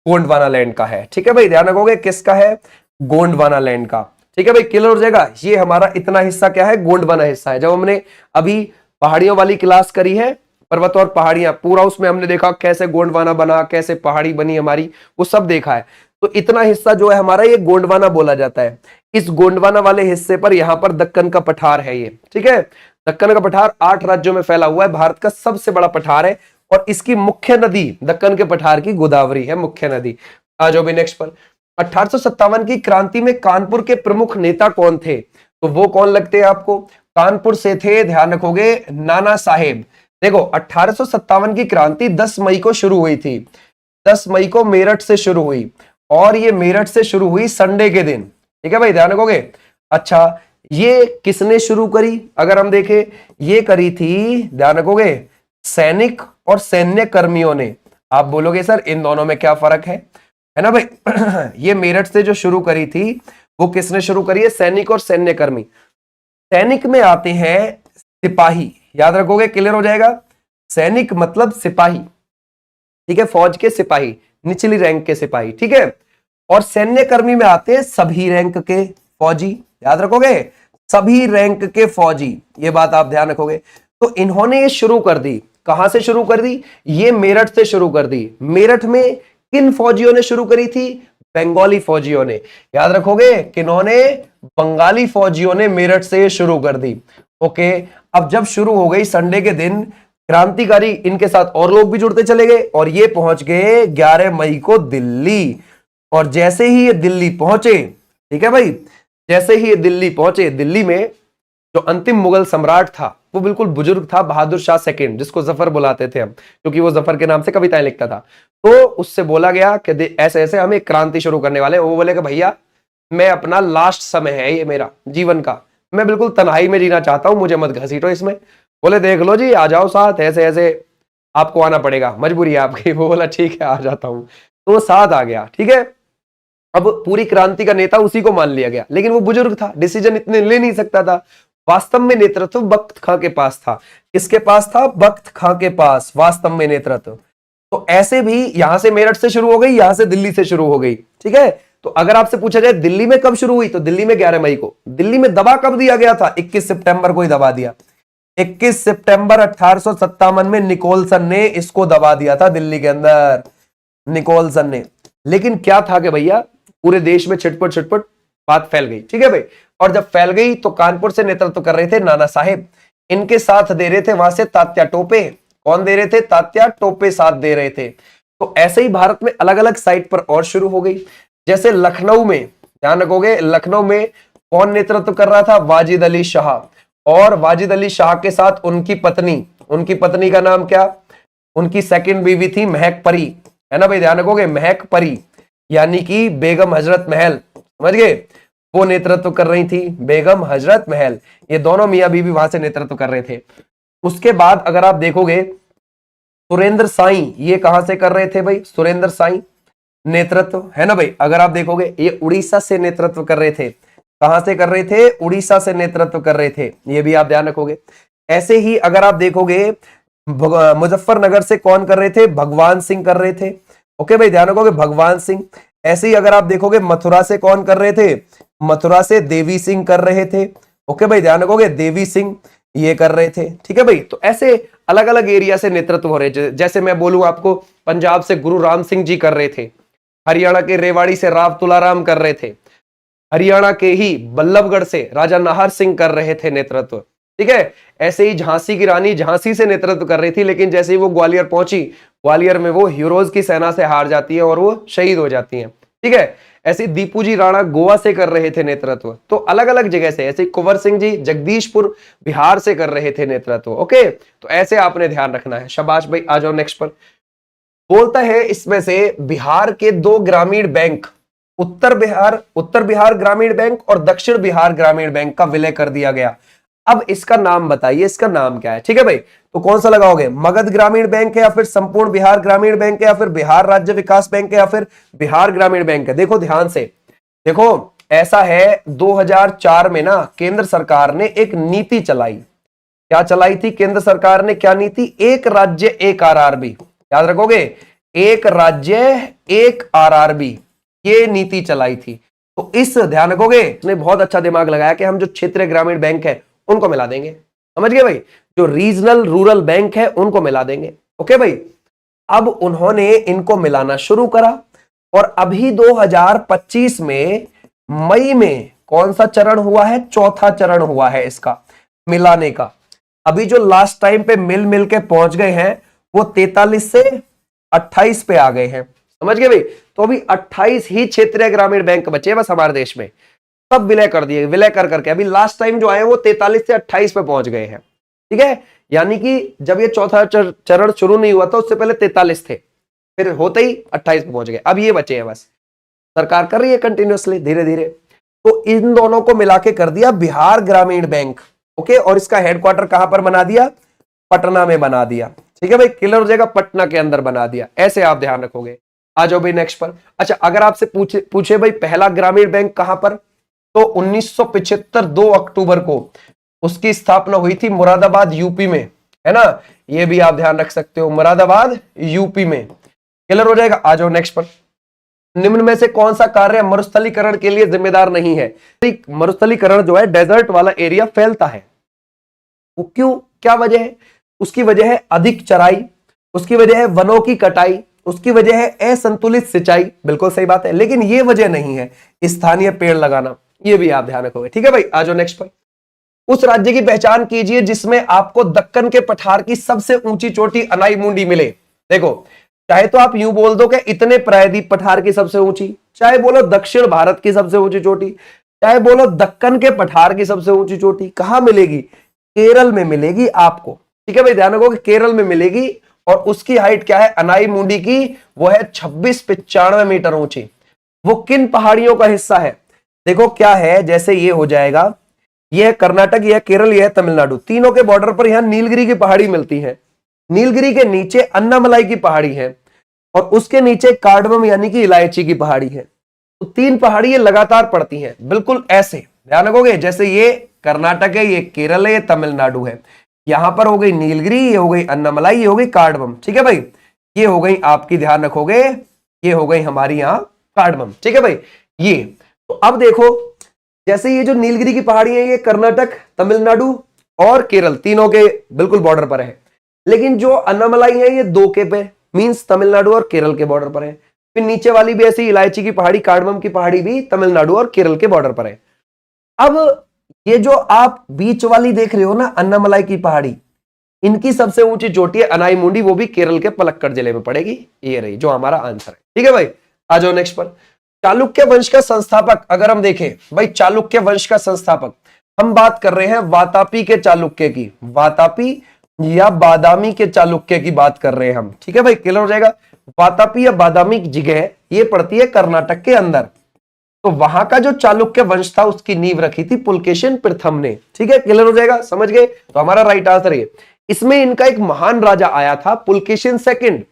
गोंडवाना लैंड का है। ठीक है भाई, ध्यान रखोगे, किसका है? गोंडवाना लैंड का। ठीक है भाई, क्लियर हो जाएगा। ये हमारा इतना हिस्सा क्या है? गोंडवाना हिस्सा है। जब हमने अभी पहाड़ियों वाली क्लास करी है, पर्वत और पहाड़ियां, पूरा उसमें हमने देखा कैसे गोंडवाना बना, कैसे पहाड़ी बनी हमारी, वो सब देखा है। तो इतना हिस्सा जो है हमारा, ये गोंडवाना बोला जाता है। इस गोंडवाना वाले हिस्से पर यहां पर दक्कन का पठार है ये। ठीक है, दक्कन का पठार 8 राज्यों में फैला हुआ है, भारत का सबसे बड़ा पठार है। और इसकी मुख्य नदी दक्कन के पठार की गोदावरी है, मुख्य नदी। आ जाओ भी नेक्स्ट पर। 1857 की क्रांति में कानपुर के प्रमुख नेता कौन थे? तो वो कौन लगते हैं आपको? कानपुर से थे, ध्यान रखोगे, नाना साहेब। देखो, 1857 की क्रांति 10 मई को शुरू हुई थी। 10 मई को मेरठ से शुरू हुई, और ये मेरठ से शुरू हुई संडे के दिन। ठीक है भाई, ध्यान रखोगे। अच्छा, ये किसने शुरू करी? अगर हम देखें, ये करी थी, ध्यान रखोगे, सैनिक और सैन्य कर्मियों ने। आप बोलोगे सर इन दोनों में क्या फर्क है ना भाई? ये मेरठ से जो शुरू करी थी, वो किसने शुरू करी है? सैनिक और सैन्य कर्मी। सैनिक में आते हैं सिपाही, याद रखोगे, क्लियर हो जाएगा। सैनिक मतलब सिपाही, ठीक है, फौज के सिपाही, निचली रैंक के सिपाही। ठीक है, और सैन्य कर्मी में आते हैं सभी रैंक के फौजी, याद रखोगे, सभी रैंक के फौजी। ये बात आप ध्यान रखोगे। तो इन्होंने ये शुरू कर दी, कहां से शुरू कर दी? ये मेरठ से शुरू कर दी। मेरठ में किन फौजियों ने शुरू करी थी? बंगाली फौजियों ने। याद रखोगे, किन्होंने? बंगाली फौजियों ने मेरठ से शुरू कर दी। ओके, अब जब शुरू हो गई संडे के दिन, क्रांतिकारी, इनके साथ और लोग भी जुड़ते चले गए, और ये पहुंच गए 11 मई को दिल्ली। और जैसे ही ये दिल्ली पहुंचे, ठीक है भाई, जैसे ही ये दिल्ली पहुंचे, दिल्ली में जो अंतिम मुगल सम्राट था वो बिल्कुल बुजुर्ग था, बहादुर शाह सेकंड, जिसको जफर बुलाते थे हम, क्योंकि वो जफर के नाम से कविताएं लिखता था। तो उससे बोला गया कि ऐसे ऐसे हम एक क्रांति शुरू करने वाले। वो बोले कि भैया, मैं अपना लास्ट समय है ये मेरा जीवन का, मैं बिल्कुल तन्हाई में जीना चाहता हूं, मुझे मत घसीटो इसमें। बोले देख लो जी, आ जाओ साथ, ऐसे ऐसे आपको आना पड़ेगा, मजबूरी है आपकी। वो बोला ठीक है, आ जाता हूं। तो वो साथ आ गया। ठीक है, अब पूरी क्रांति का नेता उसी को मान लिया गया, लेकिन वो बुजुर्ग था, डिसीजन इतने ले नहीं सकता था। वास्तव में नेतृत्व बख्त खां के पास था। किसके पास था? बख्त खां के पास वास्तव में नेतृत्व। तो ऐसे भी यहां से मेरठ से शुरू हो गई, यहां से दिल्ली से शुरू हो गई। ठीक है, तो अगर आपसे पूछा जाए दिल्ली में कब शुरू हुई, तो दिल्ली में 11 मई को। दिल्ली में दबा कब दिया गया था? 21 सितंबर को ही दबा दिया। 21 सितंबर 1857 में निकोलसन ने इसको दबा दिया था दिल्ली के अंदर, निकोलसन ने। लेकिन क्या था कि भैया, पूरे देश में छिटपुट छिटपुट बात फैल गई। ठीक है भाई, और जब फैल गई तो कानपुर से नेतृत्व कर रहे थे नाना साहेब, इनके साथ दे रहे थे वहां से तात्या टोपे। कौन दे रहे थे? तात्या टोपे साथ दे रहे थे। तो ऐसे ही भारत में अलग अलग साइट पर और शुरू हो गई। जैसे लखनऊ में, ध्यान रखोगे, लखनऊ में कौन नेतृत्व कर रहा था? वाजिद अली शाह। और वाजिद अली शाह के साथ उनकी पत्नी का नाम क्या? उनकी सेकंड बीवी थी महक परी, है ना भाई, ध्यान रखोगे, महक परी, यानी कि बेगम हजरत महल, समझ गए, वो नेतृत्व कर रही थी, बेगम हजरत महल। ये दोनों मियां बीवी वहां से नेतृत्व कर रहे थे। उसके बाद अगर आप देखोगे, सुरेंद्र साई, ये कहां से कर रहे थे भाई? सुरेंद्र साई नेतृत्व, है ना भाई। अगर आप देखोगे, ये उड़ीसा से नेतृत्व कर रहे थे। कहां से कर रहे थे? उड़ीसा से नेतृत्व कर रहे थे, ये भी आप ध्यान रखोगे। ऐसे ही अगर आप देखोगे, मुजफ्फरनगर से कौन कर रहे थे? भगवान सिंह कर रहे थे। ओके भाई, ध्यान रखोगे, भगवान सिंह। ऐसे ही अगर आप देखोगे, मथुरा से कौन कर रहे थे? मथुरा से देवी सिंह कर रहे थे। ओके भाई, ध्यान रखोगे, देवी सिंह ये कर रहे थे। ठीक है भाई, तो ऐसे अलग अलग एरिया से नेतृत्व हो रहे। जैसे मैं बोलूं आपको, पंजाब से गुरु राम सिंह जी कर रहे थे, हरियाणा के रेवाड़ी से राव तुलाराम कर रहे थे, हरियाणा के ही बल्लभगढ़ से राजा नाहर सिंह कर रहे थे नेतृत्व। ठीक है, ऐसे ही झांसी की रानी झांसी से नेतृत्व कर रही थी, लेकिन जैसे ही वो ग्वालियर पहुंची, ग्वालियर में वो हीरोज की सेना से हार जाती है और वो शहीद हो जाती हैं। ठीक है, ऐसे दीपू जी राणा गोवा से कर रहे थे नेतृत्व। तो अलग अलग जगह से, ऐसे कुंवर सिंह जी जगदीशपुर बिहार से कर रहे थे नेतृत्व। ओके, तो ऐसे आपने ध्यान रखना है। शाबाश भाई, आ जाओ नेक्स्ट पर। बोलता है इसमें से बिहार के दो ग्रामीण बैंक, उत्तर बिहार ग्रामीण बैंक और दक्षिण बिहार ग्रामीण बैंक का विलय कर दिया गया। अब इसका नाम बताइए, इसका नाम क्या है? ठीक है भाई, तो कौन सा लगाओगे? मगध ग्रामीण बैंक है, या फिर संपूर्ण बिहार ग्रामीण बैंक है, या फिर बिहार राज्य विकास बैंक है, या फिर बिहार ग्रामीण बैंक है? देखो ध्यान से, देखो ऐसा है 2004 में ना केंद्र सरकार ने एक नीति चलाई। क्या चलाई थी केंद्र सरकार ने? क्या नीति? एक राज्य एक आरआरबी। याद रखोगे, एक राज्य एक आरआरबी, ये नीति चलाई थी। तो इस ध्यान रखोगे, इसने बहुत अच्छा दिमाग लगाया कि हम जो क्षेत्रीय ग्रामीण बैंक है उनको मिला देंगे। समझ गए भाई? जो रीजनल रूरल बैंक है उनको मिला देंगे। ओके भाई, अब उन्होंने इनको मिलाना शुरू करा और अभी 2025 में मई में कौन सा चरण हुआ है? चौथा चरण हुआ है इसका मिलाने का। अभी जो लास्ट टाइम पे मिल के पहुंच गए हैं वो 43 से 28 पे आ गए हैं। समझ गए भाई? तो अभी 28 ही क्षेत्रीय ग्रामीण बैंक बचे बस हमारे देश में, सब विलय कर दिए। विलय कर करके अभी लास्ट टाइम जो आए वो 43 से 28 पे पहुंच गए हैं। ठीक है, यानी कि जब ये चौथा चरण शुरू नहीं हुआ था उससे पहले 43 थे, फिर होते ही 28 पे पहुंच गए। अब ये बचे हैं, बस सरकार कर रही है कंटिन्यूअसली धीरे धीरे। तो इन दोनों को मिला के कर दिया बिहार ग्रामीण बैंक। ओके, और इसका हेडक्वार्टर कहां पर बना दिया? पटना में बना दिया। ठीक है भाई, क्लियर हो जाएगा, पटना के अंदर बना दिया। ऐसे आप ध्यान रखोगे। आ जाओ भाई नेक्स्ट पर। अच्छा, अगर आपसे पूछे भाई पहला ग्रामीण बैंक कहां पर, तो 1975 2 अक्टूबर को उसकी स्थापना हुई थी मुरादाबाद यूपी में, है ना? ये भी आप ध्यान रख सकते हो, मुरादाबाद यूपी में। क्लियर हो जाएगा। आ जाओ नेक्स्ट पर। निम्न में से कौन सा कार्य मरुस्थलीकरण के लिए जिम्मेदार नहीं है? मरुस्थलीकरण जो है डेजर्ट वाला एरिया फैलता है, वो क्यों, क्या वजह है? उसकी वजह है अधिक चराई, उसकी वजह है वनों की कटाई, उसकी वजह है असंतुलित सिंचाई। बिल्कुल सही बात है, लेकिन ये वजह नहीं है स्थानीय पेड़ लगाना। ये भी आप ध्यान रखोगे। ठीक है भाई, आ जाओ नेक्स्ट पर। उस राज्य की पहचान कीजिए जिसमें आपको दक्कन के पठार की सबसे ऊंची चोटी अनाई मुंडी मिले। देखो, चाहे तो आप यूं बोल दो कि इतने प्रायद्वीप पठार की सबसे ऊंची, चाहे बोलो दक्षिण भारत की सबसे ऊंची चोटी, चाहे बोलो दक्कन के पठार की सबसे ऊंची चोटी। कहां मिलेगी? केरल में मिलेगी आपको। ठीक है भाई, ध्यान रखो कि केरल में मिलेगी। और उसकी हाइट क्या है अनाई मुंडी की? वो है 2695 मीटर ऊंची। वो किन पहाड़ियों का हिस्सा है? देखो क्या है, जैसे ये हो जाएगा, ये है कर्नाटक, यह केरल, यह है तमिलनाडु। तीनों के बॉर्डर पर यहां नीलगिरी की पहाड़ी मिलती है। नीलगिरी के नीचे अन्नामलाई की पहाड़ी है और उसके नीचे कार्डमम यानी कि इलायची की पहाड़ी है। तो तीन पहाड़ी ये लगातार पड़ती हैं, बिल्कुल ऐसे ध्यान रखोगे। जैसे ये कर्नाटक है, ये केरल है, ये तमिलनाडु है। यहां पर हो गई नीलगिरी, ये हो गई अन्नामलाई, ये हो गई कार्डमम। ठीक है भाई, ये हो गई आपकी, ध्यान रखोगे, ये हो गई हमारी यहां कार्डमम। ठीक है भाई, ये तो अब देखो, जैसे ये जो नीलगिरी की पहाड़ी है ये कर्नाटक, तमिलनाडु और केरल तीनों के बिल्कुल बॉर्डर पर है। लेकिन जो अन्नामलाई है ये दो के पे, मींस तमिलनाडु और केरल के बॉर्डर पर है। फिर नीचे वाली भी ऐसी इलायची की पहाड़ी, कार्डमम की पहाड़ी भी तमिलनाडु और केरल के बॉर्डर पर है। अब ये जो आप बीच वाली देख रहे हो ना अन्नामलाई की पहाड़ी, इनकी सबसे ऊंची चोटी है अनाई मुंडी, वो भी केरल के पलक्कड़ जिले में पड़ेगी। ये रही जो हमारा आंसर है। ठीक है भाई, आ जाओ नेक्स्ट पर। चालुक्य वंश का संस्थापक अगर हम देखें भाई, चालुक्य वंश का संस्थापक हम बात कर रहे हैं वातापी के चालुक्य की, वातापी या बादामी के चालुक्य की बात कर रहे हैं हम। ठीक है भाई, क्लियर हो जाएगा। वातापी या बादामी की जगह ये पड़ती है कर्नाटक के अंदर। तो वहां का जो चालुक्य वंश था उसकी नींव रखी थी पुलकेशिन प्रथम ने। ठीक है, क्लियर हो जाएगा, समझ गए? तो हमारा राइट आंसर है। इसमें इनका एक महान राजा आया था पुलकेशिन सेकंड,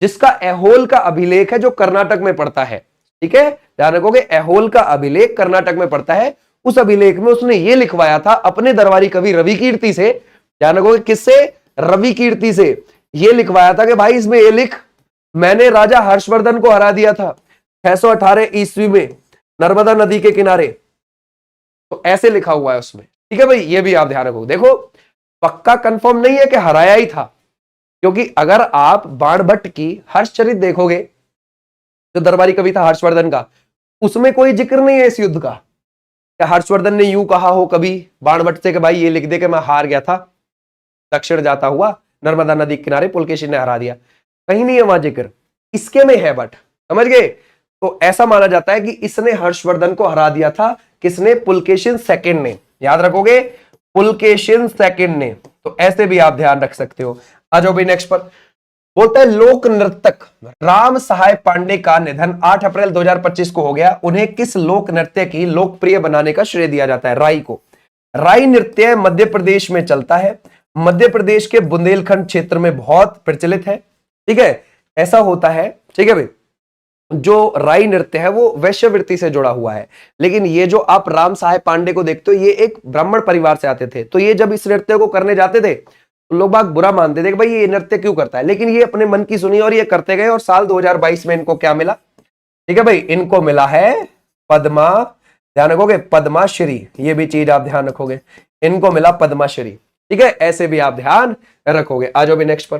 जिसका ऐहोल का अभिलेख है जो कर्नाटक में पड़ता है। ठीक है, ध्यान रखोगे, ऐहोल का अभिलेख कर्नाटक में पड़ता है। उस अभिलेख में उसने ये लिखवाया था अपने दरबारी कवि रवि कीर्ति से, ध्यान रखोगे किससे? रवि कीर्ति से। ये लिखवाया था कि भाई इसमें ये लिख, मैंने राजा हर्षवर्धन को हरा दिया था 618 ईस्वी में नर्मदा नदी के किनारे। तो ऐसे लिखा हुआ है उसमें। ठीक है भाई, ये भी आप ध्यान रखो। देखो पक्का कंफर्म नहीं है कि हराया ही था, क्योंकि अगर आप बाणभट्ट की हर्षचरित देखोगे, जो दरबारी कवि था हर्षवर्धन का, उसमें कोई जिक्र नहीं है इस युद्ध का। क्या हर्षवर्धन ने यूं कहा हो कभी बाणभट्ट से कि भाई ये लिख दे कि मैं हार गया था, दक्षिण जाता हुआ नर्मदा नदी के किनारे पुलकेशिन ने हरा दिया? कहीं नहीं है वहां जिक्र, इसके में है बट, समझ गए? तो ऐसा माना जाता है कि इसने हर्षवर्धन को हरा दिया था। किसने? पुलकेशिन सेकंड ने, याद रखोगे, पुलकेशिन सेकंड ने। तो ऐसे भी आप ध्यान रख सकते हो। आ जाओ भाई नेक्स्ट पर। बोलता है लोक नर्तक राम सहाय पांडे का निधन 8 अप्रैल 2025 को हो गया। उन्हें किस लोक नृत्य की लोकप्रिय बनाने का श्रेय दिया जाता है? राई को। राई नृत्य मध्य प्रदेश में चलता है, मध्य प्रदेश के बुंदेलखंड क्षेत्र में बहुत प्रचलित है। ठीक है, ऐसा होता है। ठीक है भाई, जो राई नृत्य है वो वैश्यवृत्ति से जुड़ा हुआ है, लेकिन ये जो आप राम सहाय पांडे को देखते हो ये एक ब्राह्मण परिवार से आते थे। तो ये जब इस नृत्य को करने जाते थे तो लोग बाग बुरा मानते थे कि भाई ये नृत्य क्यों करता है, लेकिन ये अपने मन की सुनी और ये करते गए। और साल 2022 में इनको क्या मिला? ठीक है भाई, इनको मिला है पद्मा, ध्यान रखोगे, पद्माश्री। ये भी चीज आप ध्यान रखोगे, इनको मिला पद्माश्री। ठीक है, ऐसे भी आप ध्यान रखोगे। आ जाओ भी नेक्स्ट पर।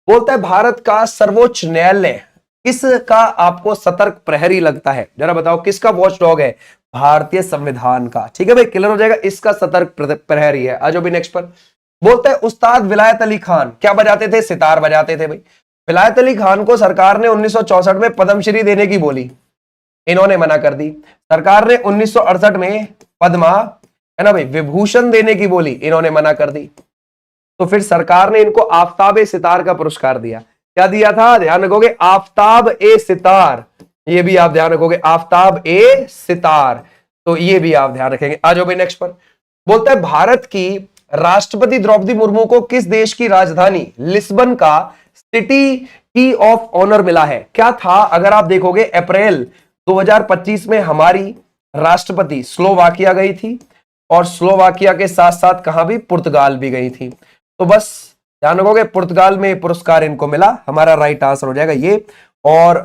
बोलता है भारत का सर्वोच्च न्यायालय किसका आपको सतर्क प्रहरी लगता है? जरा बताओ किसका वॉच डॉग है? भारतीय संविधान का। ठीक है भाई, क्लियर हो जाएगा, इसका सतर्क प्रहरी है। आ जाओ भी नेक्स्ट पर। बोलता है उस्ताद विलायत अली खान क्या बजाते थे? सितार बजाते थे भाई। विलायत अली खान को सरकार ने 1964 में पद्मश्री देने की बोली, इन्होंने मना कर दी। सरकार ने 1968 में पद्मा, है ना भाई, विभूषण देने की बोली, इन्होंने मना कर दी। तो फिर सरकार ने इनको आफ्ताब ए सितार का पुरस्कार दिया। क्या दिया था? ध्यान रखोगे, आफ्ताब ए सितार। ये भी आप ध्यान रखोगे, आफ्ताब ए सितार। तो ये भी आप ध्यान रखेंगे। आ जाओ भाई नेक्स्ट पर। बोलता है भारत की राष्ट्रपति द्रौपदी मुर्मू को किस देश की राजधानी लिस्बन का सिटी की ऑफ ऑनर मिला है? क्या था? अगर आप देखोगे अप्रैल 2025 में हमारी राष्ट्रपति स्लोवाकिया गई थी, और स्लोवाकिया के साथ साथ कहां भी? पुर्तगाल भी गई थी। तो बस ध्यान रखोगे, पुर्तगाल में पुरस्कार इनको मिला। हमारा राइट आंसर हो जाएगा ये। और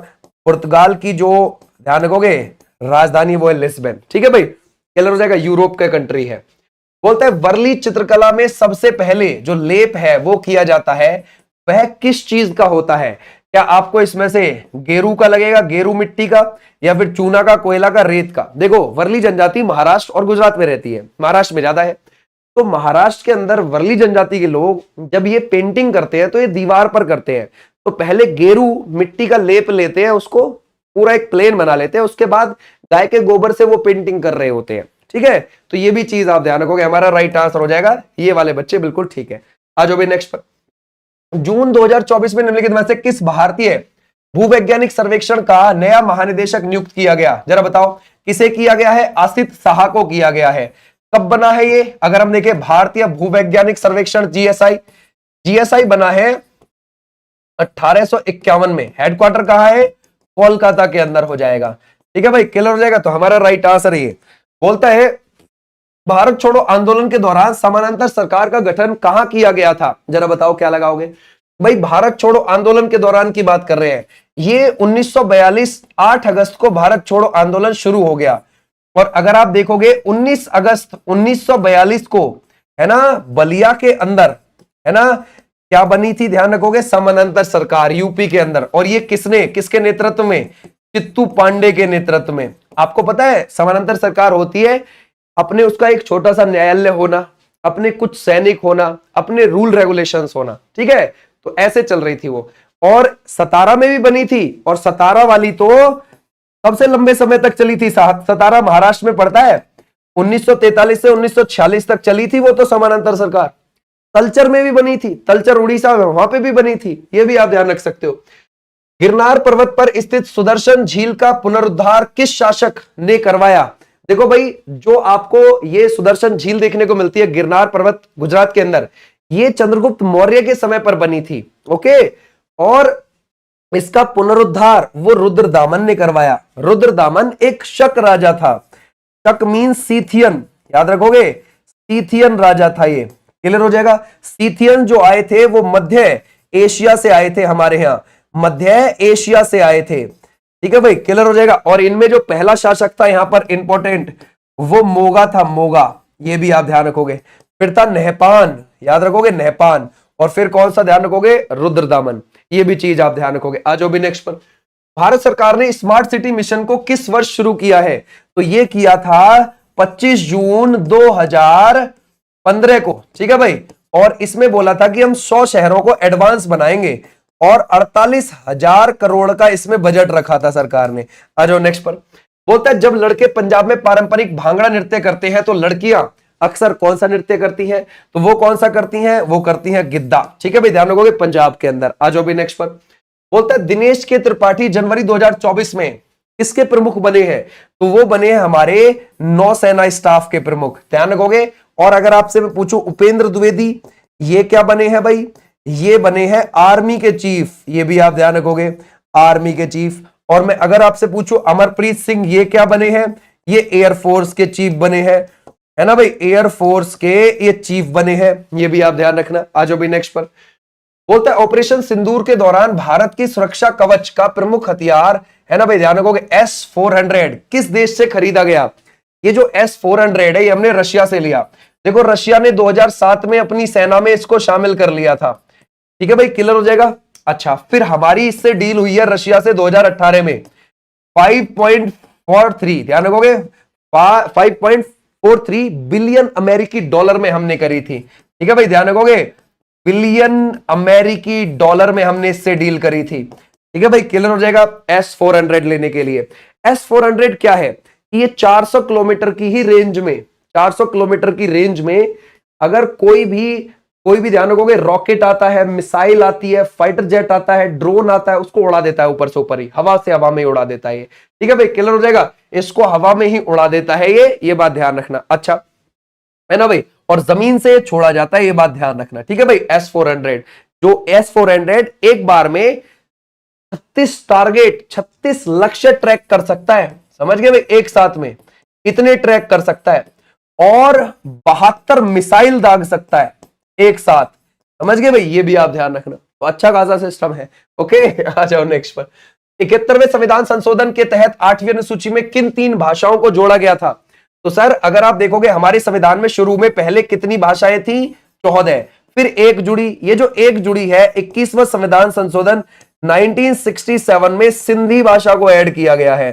पुर्तगाल की जो, ध्यान रखोगे, राजधानी वो है लिस्बन। ठीक है भाई, क्लियर हो जाएगा, यूरोप का कंट्री है। बोलता है वर्ली चित्रकला में सबसे पहले जो लेप है वो किया जाता है, वह किस चीज का होता है? क्या आपको इसमें से गेरू का लगेगा, गेरू मिट्टी का, या फिर चूना का, कोयला का, रेत का? देखो, वर्ली जनजाति महाराष्ट्र और गुजरात में रहती है, महाराष्ट्र में ज्यादा है। तो महाराष्ट्र के अंदर वर्ली जनजाति के लोग जब ये पेंटिंग करते हैं तो ये दीवार पर करते हैं। तो पहले गेरू मिट्टी का लेप लेते हैं, उसको पूरा एक प्लेन बना लेते हैं, उसके बाद गाय के गोबर से वो पेंटिंग कर रहे होते हैं। ठीक है, तो ये भी चीज आप ध्यान रखोगे, हमारा राइट आंसर हो जाएगा ये वाले बच्चे, बिल्कुल ठीक है। आ जाओ भाई नेक्स्ट पर। जून 2024 में निम्नलिखित में से किस भारतीय भूवैज्ञानिक सर्वेक्षण का नया महानिदेशक नियुक्त किया गया? जरा बताओ किसे किया गया है? आसित साहा को किया गया है। कब बना है ये? अगर हम देखें, भारतीय भूवैज्ञानिक सर्वेक्षण जीएसआई, जीएसआई बना है 1851 में। हेडक्वार्टर कहां है? कोलकाता के अंदर हो जाएगा। ठीक है भाई, क्लियर हो जाएगा। तो हमारा राइट आंसर ये। बोलता है भारत छोड़ो आंदोलन के दौरान समानांतर सरकार का गठन कहां किया गया था? जरा बताओ क्या लगाओगे भाई? भारत छोड़ो आंदोलन के दौरान की बात कर रहे हैं। ये 1942 8 अगस्त को भारत छोड़ो आंदोलन शुरू हो गया, और अगर आप देखोगे 19 अगस्त 1942 को, है ना, बलिया के अंदर, है ना, क्या बनी थी? ध्यान रखोगे, समानांतर सरकार यूपी के अंदर। और ये किसने, किसके नेतृत्व में? चित्तू पांडे के नेतृत्व में। आपको पता है समानांतर सरकार होती है अपने उसका एक छोटा सा न्यायालय होना, अपने कुछ सैनिक होना, अपने रूल रेगुलेशंस होना। ठीक है, तो ऐसे चल रही थी वो। और सतारा में भी बनी थी, और सतारा वाली तो सबसे लंबे समय तक चली थी। सतारा महाराष्ट्र में पड़ता है, 1943 से 1946 तक चली थी वो तो समानांतर सरकार। तलचर में भी बनी थी, तलचर उड़ीसा में, वहां पे भी बनी थी। ये भी आप ध्यान रख सकते हो। गिरनार पर्वत पर स्थित सुदर्शन झील का पुनरुद्धार किस शासक ने करवाया? देखो भाई, जो आपको ये सुदर्शन झील देखने को मिलती है गिरनार पर्वत गुजरात के अंदर, ये चंद्रगुप्त मौर्य के समय पर बनी थी। ओके, और इसका पुनरुद्धार वो रुद्रदामन ने करवाया। रुद्रदामन एक शक राजा था। शक मीन सीथियन, याद रखोगे, सीथियन राजा था ये। क्लियर हो जाएगा। सीथियन जो आए थे वो मध्य एशिया से आए थे, हमारे यहां मध्य एशिया से आए थे। ठीक है भाई, क्लियर हो जाएगा। और इनमें जो पहला शासक था यहां पर इंपॉर्टेंट, वो मोगा था, मोगा। ये भी आप ध्यान रखोगे। फिर था नहपान, याद रखोगे, नहपान। और फिर कौन सा ध्यान रखोगे? रुद्रदामन। ये भी चीज आप ध्यान रखोगे। आज भी नेक्स्ट पर। भारत सरकार ने स्मार्ट सिटी मिशन को किस वर्ष शुरू किया है? तो ये किया था 25 जून 2015 को, ठीक है भाई। और इसमें बोला था कि हम 100 शहरों को एडवांस बनाएंगे और 48,000 करोड़ का इसमें बजट रखा था सरकार ने। आ जाओ नेक्स्ट पर। बोलता है जब लड़के पंजाब में पारंपरिक भांगड़ा नृत्य करते हैं तो लड़कियां अक्सर कौन सा नृत्य करती हैं? तो वो कौन सा करती हैं? वो करती हैं गिद्धा, ठीक है भाई, ध्यान रखोगे पंजाब के अंदर। आ जाओ भी नेक्स्ट पर। बोलता है दिनेश के त्रिपाठी जनवरी 2024 में किसके प्रमुख बने हैं? तो वो बने हैं हमारे नौसेना स्टाफ के प्रमुख, ध्यान रखोगे। और अगर आपसे मैं पूछूं उपेंद्र द्विवेदी, ये क्या बने हैं भाई? ये बने हैं आर्मी के चीफ, ये भी आप ध्यान रखोगे, आर्मी के चीफ। और मैं अगर आपसे पूछूं अमरप्रीत सिंह, ये क्या बने हैं? ये एयरफोर्स के चीफ बने हैं, है ना भाई, एयरफोर्स के ये चीफ बने हैं, ये भी आप ध्यान रखना। आ जाओ भी नेक्स्ट पर। बोलता है ऑपरेशन सिंदूर के दौरान भारत की सुरक्षा कवच का प्रमुख हथियार, है ना भाई, ध्यान रखोगे, S-400 किस देश से खरीदा गया? ये जो S-400 है ये हमने रशिया से लिया। देखो रशिया ने 2007 में अपनी सेना में इसको शामिल कर लिया था, ठीक है भाई, क्लियर हो जाएगा। अच्छा, फिर हमारी इससे डील हुई है रशिया से 2018 में 5.43, ध्यान रखोगे, 5.43 बिलियन अमेरिकी डॉलर में हमने करी थी, ठीक है भाई, ध्यान रखोगे, बिलियन अमेरिकी डॉलर में हमने इससे डील करी थी, ठीक है भाई, क्लियर हो जाएगा। S-400 लेने के लिए S-400 क्या है? ये 400 किलोमीटर की ही रेंज में, 400 किलोमीटर की रेंज में अगर कोई भी ध्यान रखोगे, रॉकेट आता है, मिसाइल आती है, फाइटर जेट आता है, ड्रोन आता है, उसको उड़ा देता है ऊपर से ऊपर ही, हवा से हवा में उड़ा देता है, ठीक है भाई, क्लियर हो जाएगा। इसको हवा में ही उड़ा देता है ये बात ध्यान रखना, अच्छा है ना भाई। और जमीन से छोड़ा जाता है, ये बात ध्यान रखना, ठीक है भाई। S-400 जो S-400 एक बार में 36 लक्ष्य ट्रैक कर सकता है, समझ गए भाई, एक साथ में इतने ट्रैक कर सकता है, और 72 मिसाइल दाग सकता है एक साथ, समझ गए भाई, ये भी आप ध्यान रखना। तो अच्छा खासा सिस्टम है, ओके। आ जाओ नेक्स्ट पर। 71वें संविधान संशोधन के तहत 8वीं अनुसूची में किन 3 भाषाओं को जोड़ा गया था? तो सर अगर आप देखोगे हमारे संविधान में शुरू में पहले कितनी भाषाएं थी? 14, फिर एक जुड़ी, ये जो एक जुड़ी है 21वां संविधान संशोधन 1967 में सिंधी भाषा को ऐड किया गया है,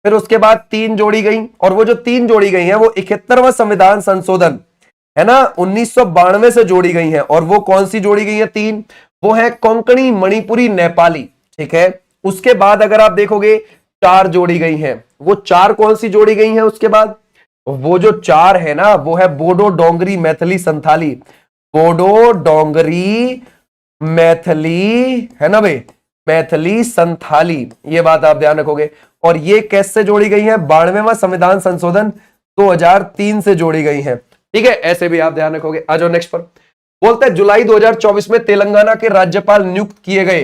फिर उसके बाद 3 जोड़ी गई, और वो जो 3 जोड़ी गई है वो 71वां संविधान संशोधन, है ना, 1992 से जोड़ी गई है। और वो कौन सी जोड़ी गई है 3? वो है कोंकणी, मणिपुरी, नेपाली, ठीक है। उसके बाद अगर आप देखोगे 4 जोड़ी गई हैं, वो 4 कौन सी जोड़ी गई हैं? उसके बाद वो जो 4 है ना, वो है बोडो, डोंगरी, मैथिली, संथाली, बोडो, डोंगरी, मैथिली, है ना भाई, मैथिली, संथाली, ये बात आप ध्यान रखोगे। और ये कैसे जोड़ी गई है? 92वां संविधान संशोधन 2003 से जोड़ी गई है, ठीक है, ऐसे भी आप ध्यान रखोगे। आ जाओ नेक्स्ट पर। बोलते हैं जुलाई 2024 में तेलंगाना के राज्यपाल नियुक्त किए गए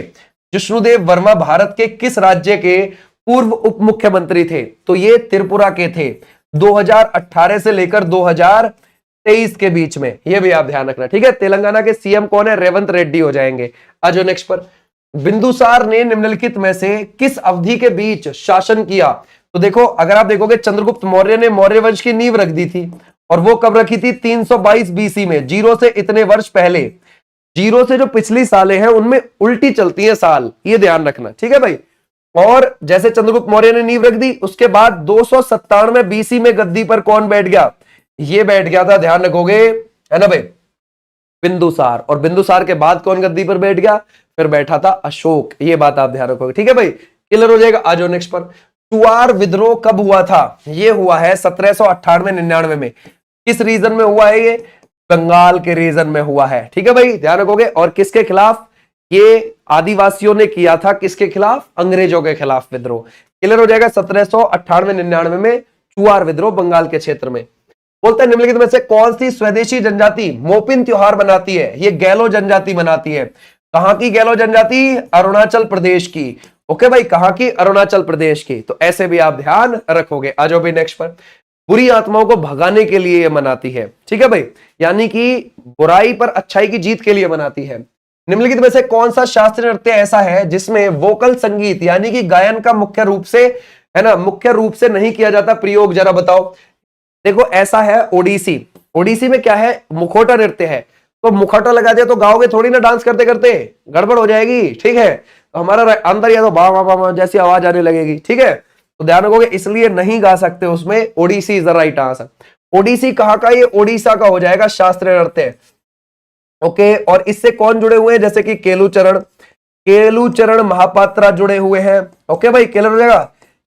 जिष्णुदेव वर्मा भारत के किस राज्य के पूर्व उप मुख्यमंत्री थे? तो ये त्रिपुरा के थे, 2018 से लेकर 2023 के बीच में, ये भी आप ध्यान रखना, ठीक है। तेलंगाना के सीएम कौन है? रेवंत रेड्डी हो जाएंगे। आ जाओ नेक्स्ट पर। बिंदुसार ने निम्नलिखित में से किस अवधि के बीच शासन किया? तो देखो अगर आप देखोगे चंद्रगुप्त मौर्य ने मौर्य वंश की नींव रख दी थी, और वो कब रखी थी? 322 बीसी में, 0 से इतने वर्ष पहले, 0 से जो पिछली सालें हैं उनमें उल्टी चलती है साल, ये ध्यान रखना, ठीक है भाई। और जैसे चंद्रगुप्त मौर्य ने नींव रख दी, उसके बाद 297 बीसी में गद्दी पर कौन बैठ गया? ये बैठ गया था, ध्यान रखोगे, है ना भाई, बिंदुसार। और बिंदुसार के बाद कौन गद्दी पर बैठ गया? फिर बैठा था अशोक, ये बात आप ध्यान रखोगे, ठीक है भाई, क्लियर हो जाएगा। आ जाओ नेक्स्ट पर। चुआर विद्रोह कब हुआ था? ये हुआ है 1798-99 में। किस रीजन में हुआ है? ये बंगाल के रीजन में हुआ है, ठीक है भाई, ध्यान रखोगे। और किसके खिलाफ? ये आदिवासियों ने किया था, किसके खिलाफ? अंग्रेजों के खिलाफ विद्रोह, क्लियर हो जाएगा। 1798-99 में चुआर विद्रोह बंगाल के क्षेत्र में। बोलते हैं निम्नलिखित में से कौन सी स्वदेशी जनजाति मोपिन त्योहार बनाती है? ये गैलो जनजाति बनाती है। कहां की गैलो जनजाति? अरुणाचल प्रदेश की, ओके भाई, कहां की? अरुणाचल प्रदेश की। तो ऐसे भी आप ध्यान रखोगे। आ जाओ भाई नेक्स्ट पर। बुरी आत्माओं को भगाने के लिए ये मनाती है, ठीक है भाई, यानी कि बुराई पर अच्छाई की जीत के लिए मनाती है। निम्नलिखित में से कौन सा शास्त्रीय नृत्य ऐसा है जिसमें वोकल संगीत यानी कि गायन का मुख्य रूप से, है ना, मुख्य रूप से नहीं किया जाता प्रयोग? जरा बताओ। देखो ऐसा है ओडिसी। ओडिसी में क्या है? मुखौटा नृत्य है। तो मुखौटा लगा दिया तो गाओगे थोड़ी ना डांस करते करते, गड़बड़ हो जाएगी, ठीक है। तो हमारा अंदर या तो बा बा बा जैसी आवाज आने लगेगी, ठीक है। तो ध्यान रखोगे, इसलिए नहीं गा सकते उसमें। Odissi is the right answer. Odissi कहां का? ये ओडिशा का हो जाएगा शास्त्रीय नृत्य। ओके, और इससे कौन जुड़े हुए हैं? जैसे कि केलुचरण महापात्रा जुड़े हुए हैं। ओके भाई, क्लियर हो जाएगा।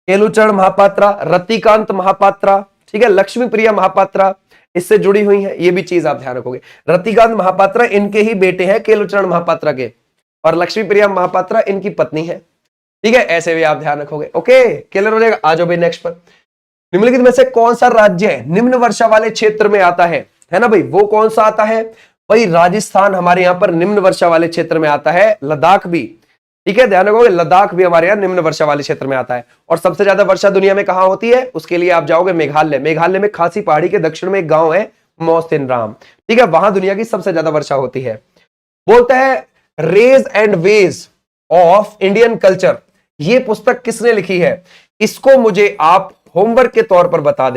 केलुचरण महापात्रा, रतिकांत महापात्रा, ठीक है, लक्ष्मी प्रिया महापात्रा इससे जुड़ी हुई है। ये भी चीज आप ध्यान रखोगे। रतिकांत महापात्रा इनके ही बेटे हैं, केलुचरण महापात्रा के, और लक्ष्मी प्रिया महापात्रा इनकी पत्नी है। ठीक है, ऐसे भी आप ध्यान रखोगे। ओके, क्लियर हो जाएगा। आ जाओ भाई नेक्स्ट पर। निम्नलिखित में से कौन सा राज्य निम्न वर्षा वाले क्षेत्र में आता है ना भाई? वो कौन सा आता है भाई? राजस्थान हमारे यहां पर निम्न वर्षा वाले क्षेत्र में आता है, लद्दाख भी। ठीक है, ध्यान रखोगे, लद्दाख भी हमारे यहां निम्न वर्षा वाले क्षेत्र में आता है। और सबसे ज्यादा वर्षा दुनिया में कहां होती है? उसके लिए आप जाओगे मेघालय। मेघालय में खासी पहाड़ी के दक्षिण में एक गांव है मौसिनराम। ठीक है, वहां दुनिया की सबसे ज्यादा वर्षा होती है। बोलते हैं rays and ways of Indian culture, ये पुस्तक किसने लिखी है? इसको मुझे आप होमवर्क के तौर पर बता देंगे।